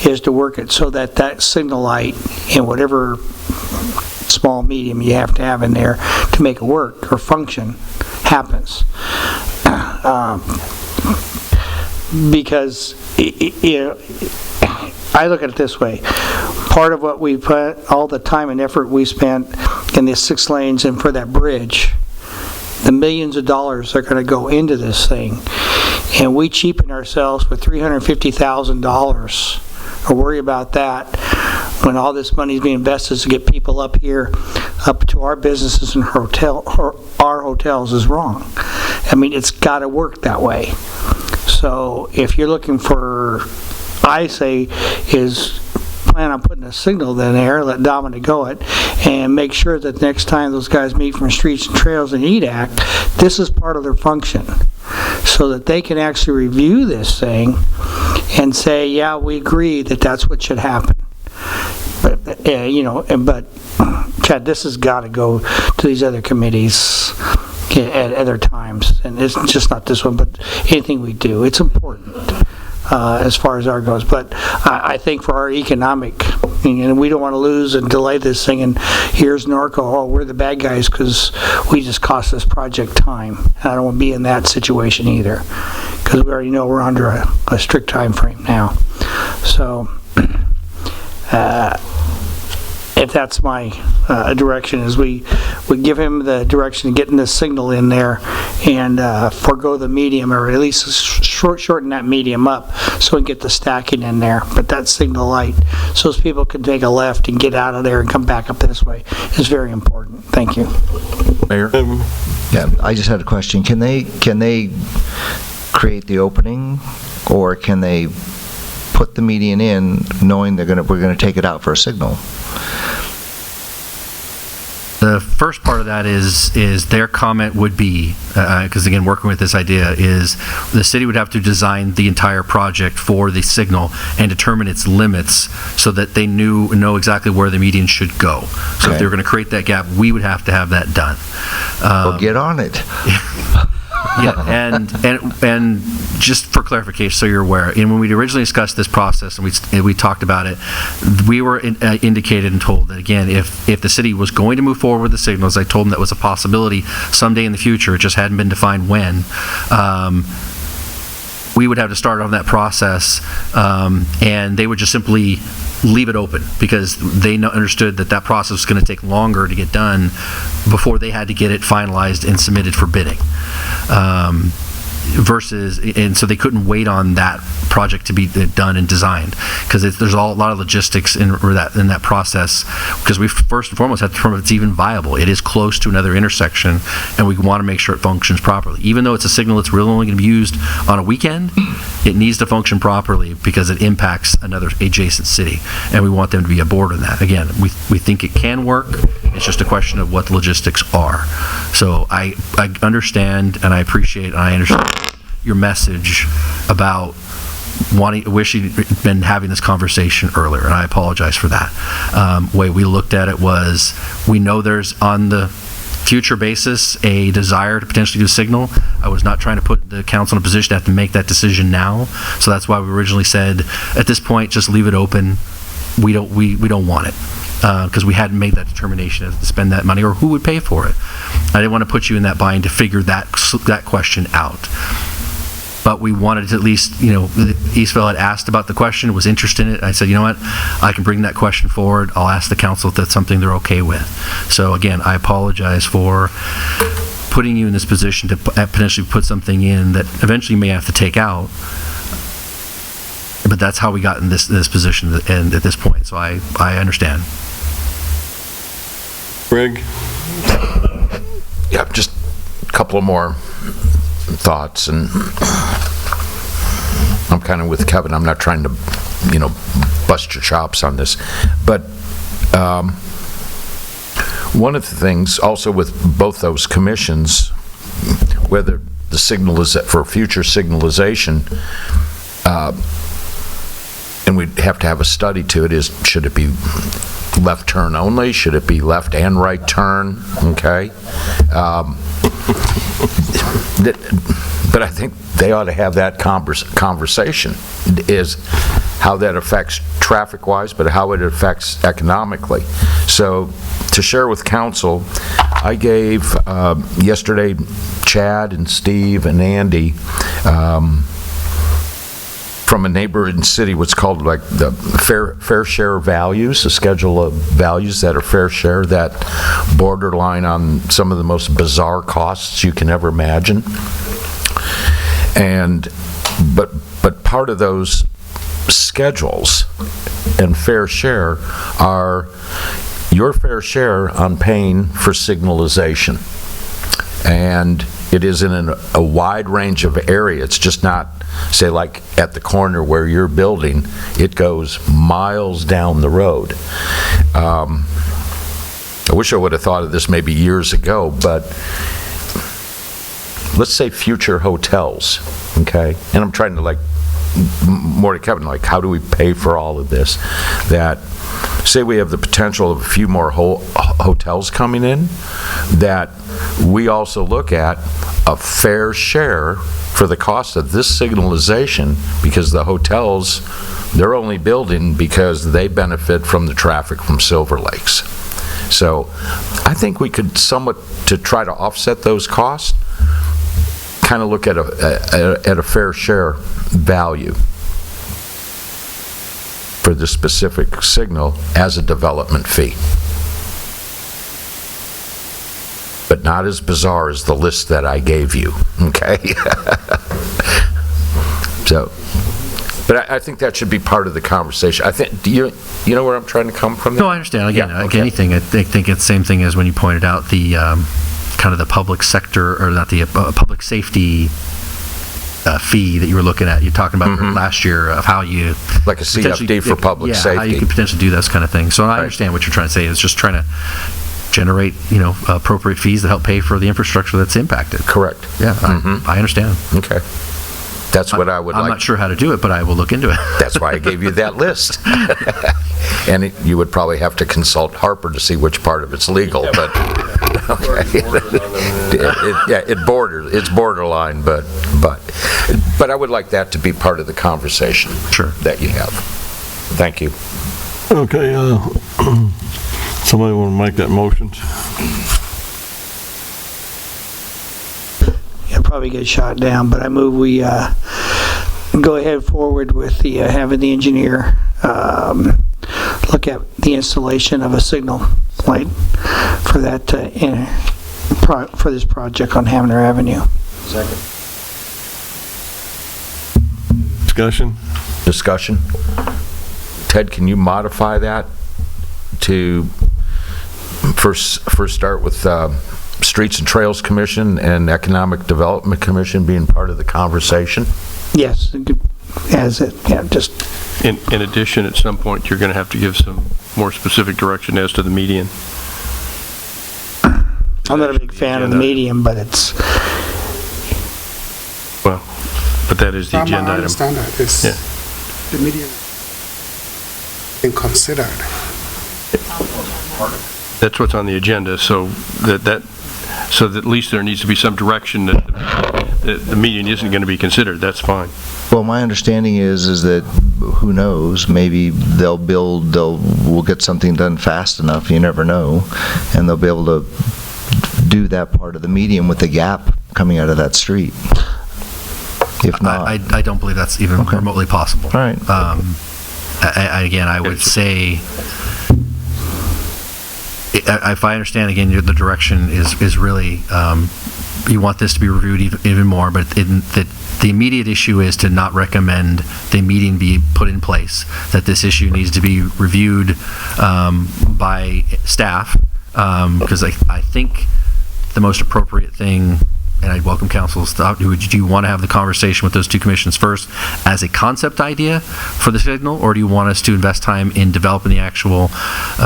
Speaker 9: is to work it so that that signal light in whatever small medium you have to have in there to make it work or function happens. Because I look at it this way. Part of what we put, all the time and effort we spent in the 6 lanes and for that bridge, the millions of dollars are going to go into this thing. And we cheapen ourselves with $350,000 or worry about that when all this money is being invested to get people up here, up to our businesses and our hotels is wrong. I mean, it's got to work that way. So if you're looking for, I say, is plan on putting a signal in there, let Dominic go it, and make sure that next time those guys meet from Streets and Trails and EDAC, this is part of their function, so that they can actually review this thing and say, yeah, we agree that that's what should happen. But, but Chad, this has got to go to these other committees at other times, and it's just not this one, but anything we do, it's important. As far as our goes, but I think for our economic, and we don't want to lose and delay this thing, and here's Norco, oh, we're the bad guys because we just cost this project time. And I don't want to be in that situation either, because we already know we're under a strict time frame now. So if that's my direction, is we give him the direction of getting this signal in there and forego the medium, or at least shorten that medium up so we can get the stacking in there. But that signal light, so those people can take a left and get out of there and come back up this way, is very important. Thank you.
Speaker 10: Mayor?
Speaker 8: Yeah, I just had a question. Can they create the opening, or can they put the median in knowing we're going to take it out for a signal?
Speaker 16: The first part of that is their comment would be, because again, working with this idea, is the city would have to design the entire project for the signal and determine its limits so that they know exactly where the median should go. So if they were going to create that gap, we would have to have that done.
Speaker 8: Well, get on it.
Speaker 16: Yeah, and just for clarification, so you're aware, and when we originally discussed this process and we talked about it, we were indicated and told that, again, if the city was going to move forward with the signals, I told them that was a possibility someday in the future, it just hadn't been defined when, we would have to start on that process, and they would just simply leave it open because they understood that process was going to take longer to get done before they had to get it finalized and submitted for bidding. And so they couldn't wait on that project to be done and designed because there's a lot of logistics in that process, because we first and foremost have to determine if it's even viable. It is close to another intersection, and we want to make sure it functions properly. Even though it's a signal that's really only going to be used on a weekend, it needs to function properly because it impacts another adjacent city, and we want them to be aboard on that. Again, we think it can work. It's just a question of what the logistics are. So I understand and I appreciate and I understand your message about wishing you'd been having this conversation earlier, and I apologize for that. Way we looked at it was, we know there's on the future basis a desire to potentially do signal. I was not trying to put the council in a position to have to make that decision now, so that's why we originally said at this point just leave it open. We don't want it. Because we hadn't made that determination to spend that money or who would pay for it. I didn't want to put you in that bind to figure that question out. But we wanted to at least, Eastville had asked about the question, was interested in it. I said, you know what, I can bring that question forward. I'll ask the council if that's something they're okay with. So again, I apologize for putting you in this position to potentially put something in that eventually you may have to take out. But that's how we got in this position and at this point. So I understand.
Speaker 1: Greg?
Speaker 10: Yeah, just a couple of more thoughts, and I'm kind of with Kevin. I'm not trying to, bust your chops on this, but one of the things also with both those commissions, whether the signal is for future signalization, and we'd have to have a study to it, should it be left turn only? Should it be left and right turn? Okay. But I think they ought to have that conversation, is how that affects traffic-wise, but how it affects economically. So to share with council, I gave yesterday Chad and Steve and Andy from a neighboring city what's called like the fair share values, a schedule of values that are fair share that borderline on some of the most bizarre costs you can ever imagine. But part of those schedules and fair share are your fair share on paying for signalization. And it is in a wide range of area. It's just not, say, like at the corner where you're building. It goes miles down the road. I wish I would have thought of this maybe years ago, but let's say future hotels, okay? And I'm trying to more to Kevin, how do we pay for all of this? That, say we have the potential of a few more hotels coming in, that we also look at a fair share for the cost of this signalization, because the hotels, they're only building because they benefit from the traffic from Silver Lakes. So I think we could somewhat, to try to offset those costs, kind of look at a fair share value for the specific signal as a development fee. But not as bizarre as the list that I gave you, okay? So, but I think that should be part of the conversation. I think, do you know where I'm trying to come from?
Speaker 16: No, I understand. Again,
Speaker 10: Yeah,
Speaker 16: like
Speaker 10: okay.
Speaker 16: anything, I think it's the same thing as when you pointed out the kind of the public sector, or not the public safety fee that you were looking at. You're talking about last year of how you...
Speaker 10: Like a CFD for public
Speaker 16: how you
Speaker 10: safety.
Speaker 16: could potentially do this kind of thing. So I understand what you're trying to say. It's just trying to generate, appropriate fees to help pay for the infrastructure that's impacted.
Speaker 10: Correct.
Speaker 16: Yeah, I understand.
Speaker 10: Okay. That's what I would like.
Speaker 16: I'm not sure how to do it, but I will look into it.
Speaker 10: That's why I gave you that list. And you would probably have to consult Harper to see which part of it's legal, but, okay. It's borderline, but I would like that to be part of the conversation.
Speaker 16: Sure.
Speaker 10: That you have. Thank you.
Speaker 1: Okay, somebody want to make that motion?
Speaker 9: It'll probably get shot down, but I move we go ahead forward with the having the engineer look at the installation of a signal light for that for this project on Hamner Avenue.
Speaker 10: Second.
Speaker 1: Discussion?
Speaker 10: Ted, can you modify that to first start with Streets and Trails Commission and Economic Development Commission being part of the conversation?
Speaker 9: Yes, just.
Speaker 5: In addition, at some point, you're going to have to give some more specific direction as to the median.
Speaker 9: I'm not a big fan of the median, but it's...
Speaker 5: Well, but that is the agenda
Speaker 2: I
Speaker 5: item.
Speaker 2: understand that. It's the median being considered.
Speaker 5: That's what's on the agenda, so that at least there needs to be some direction that the median isn't going to be considered. That's fine.
Speaker 8: Well, my understanding is that, who knows, maybe we'll get something done fast enough, you never know, and they'll be able to do that part of the median with the gap coming out of that street. If not...
Speaker 16: I don't believe that's even remotely possible.
Speaker 8: All right.
Speaker 16: I would say, if I understand, again, the direction is really, you want this to be reviewed even more, but the immediate issue is to not recommend the meeting be put in place, that this issue needs to be reviewed by staff, because I think the most appropriate thing, and I welcome council's thought, do you want to have the conversation with those two commissions first as a concept idea for the signal, or do you want us to invest time in developing the actual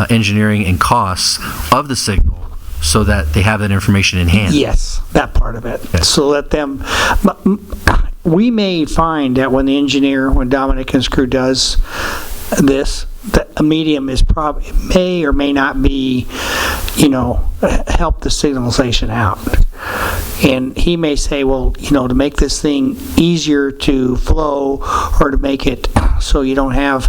Speaker 16: engineering and costs of the signal so that they have that information in hand?
Speaker 9: Yes, that part of it. Okay. So let them... We may find that when Dominic and his crew does this, that a medium is probably, may or may not be, help the signalization out. And he may say, well, to make this thing easier to flow, or to make it so you don't have,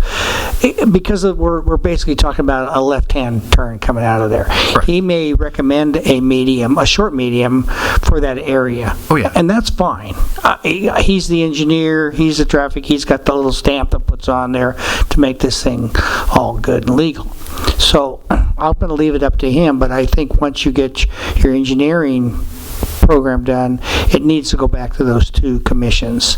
Speaker 9: because we're basically talking about a left-hand turn coming out of there. Right. He may recommend a short medium for that area.
Speaker 16: Oh yeah.
Speaker 9: And that's fine. He's the engineer, he's the traffic, he's got the little stamp that puts on there to make this thing all good and legal. So I'm going to leave it up to him, but I think once you get your engineering program done, it needs to go back to those two commissions.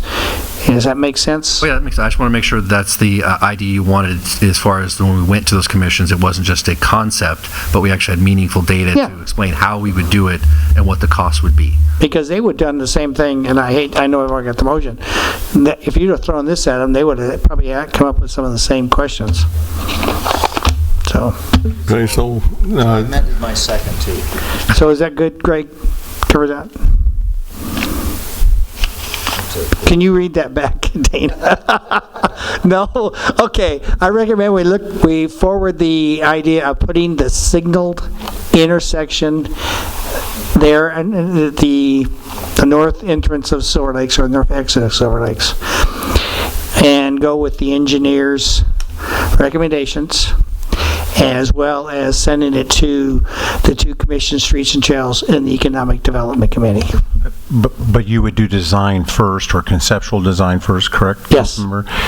Speaker 9: Does that make sense?
Speaker 16: Oh, yeah, that makes sense. I just want to make sure that's the idea you wanted as far as when we went to those commissions. It wasn't just a concept, but we actually had meaningful data to explain how we would do it and what the cost would be.
Speaker 9: Because they would have done the same thing, and I know I've already got the motion. If you'd have thrown this at them, they would have probably come up with some of the same questions. So.
Speaker 1: Okay, so...
Speaker 8: I amended my second, too.
Speaker 9: So is that good, Greg? Cover that? Can you read that back, Dana? No? Okay. I recommend we forward the idea of putting the signaled intersection there and the north entrance of Silver Lakes, or north exit of Silver Lakes, and go with the engineer's recommendations, as well as sending it to the two commissions, Streets and Trails, and the Economic Development Committee.
Speaker 17: But you would do design first, or conceptual design first, correct?
Speaker 9: Yes.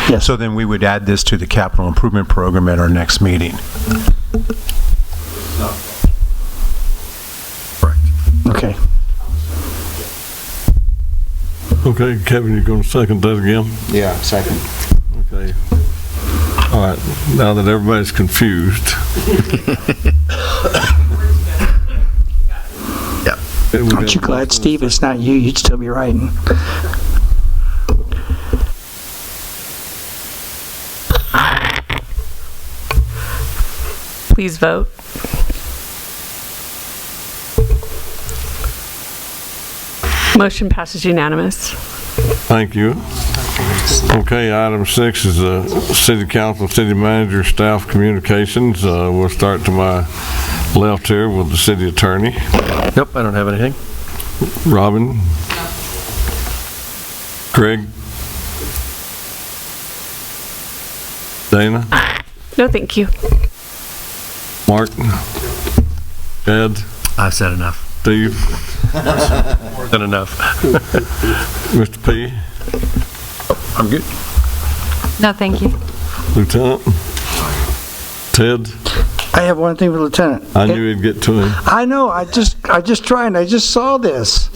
Speaker 9: Yes.
Speaker 17: So then we would add this to the capital improvement program at our next meeting.
Speaker 16: Correct.
Speaker 9: Okay.
Speaker 1: Okay, Kevin, you're going to second that again?
Speaker 8: Yeah, second.
Speaker 1: Okay. All right, now that everybody's confused.
Speaker 16: Yeah.
Speaker 9: Aren't you glad, Steve, it's not you? You'd still be writing.
Speaker 3: Please vote. Motion passes unanimous.
Speaker 1: Thank you. Okay, item 6 is the City Council, City Manager, Staff Communications. We'll start to my left here with the City Attorney.
Speaker 5: Nope, I don't have anything.
Speaker 1: Robin? Greg? Dana?
Speaker 3: No, thank you.
Speaker 1: Mark? Ed?
Speaker 16: I've said enough.
Speaker 1: Steve?
Speaker 5: More than enough.
Speaker 1: Mr. P?
Speaker 5: I'm good.
Speaker 4: No, thank you.
Speaker 1: Lieutenant? Ted?
Speaker 9: I have one thing for Lieutenant.
Speaker 1: I knew he'd get to him.
Speaker 9: I know, I just saw this.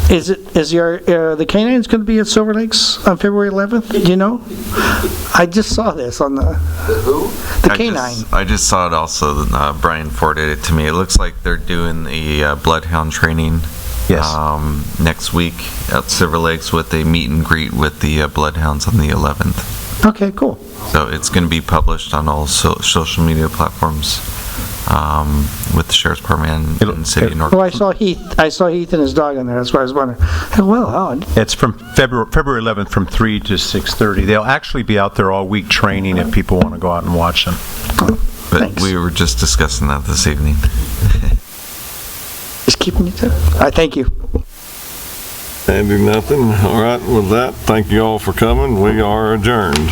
Speaker 9: Is the canines going to be at Silver Lakes on February 11th? Do you know? I just saw this on the
Speaker 10: Who?
Speaker 9: the canine.
Speaker 18: I just saw it also. Brian forwarded it to me. It looks like they're doing the bloodhound training.
Speaker 17: Yes.
Speaker 18: Next week at Silver Lakes with a meet and greet with the bloodhounds on the 11th.
Speaker 9: Okay, cool.
Speaker 18: So it's going to be published on all social media platforms with the Sheriff's Department and City of Norco.
Speaker 9: Well, I saw Heath and his dog in there. That's why I was wondering.
Speaker 17: It's from February 11th from 3 to 6:30. They'll actually be out there all week training if people want to go out and watch them.
Speaker 18: But
Speaker 9: thanks.
Speaker 18: we were just discussing that this evening.
Speaker 9: Just keeping you to. All right, thank you.
Speaker 1: Andy, nothing. All right, with that, thank you all for coming. We are adjourned.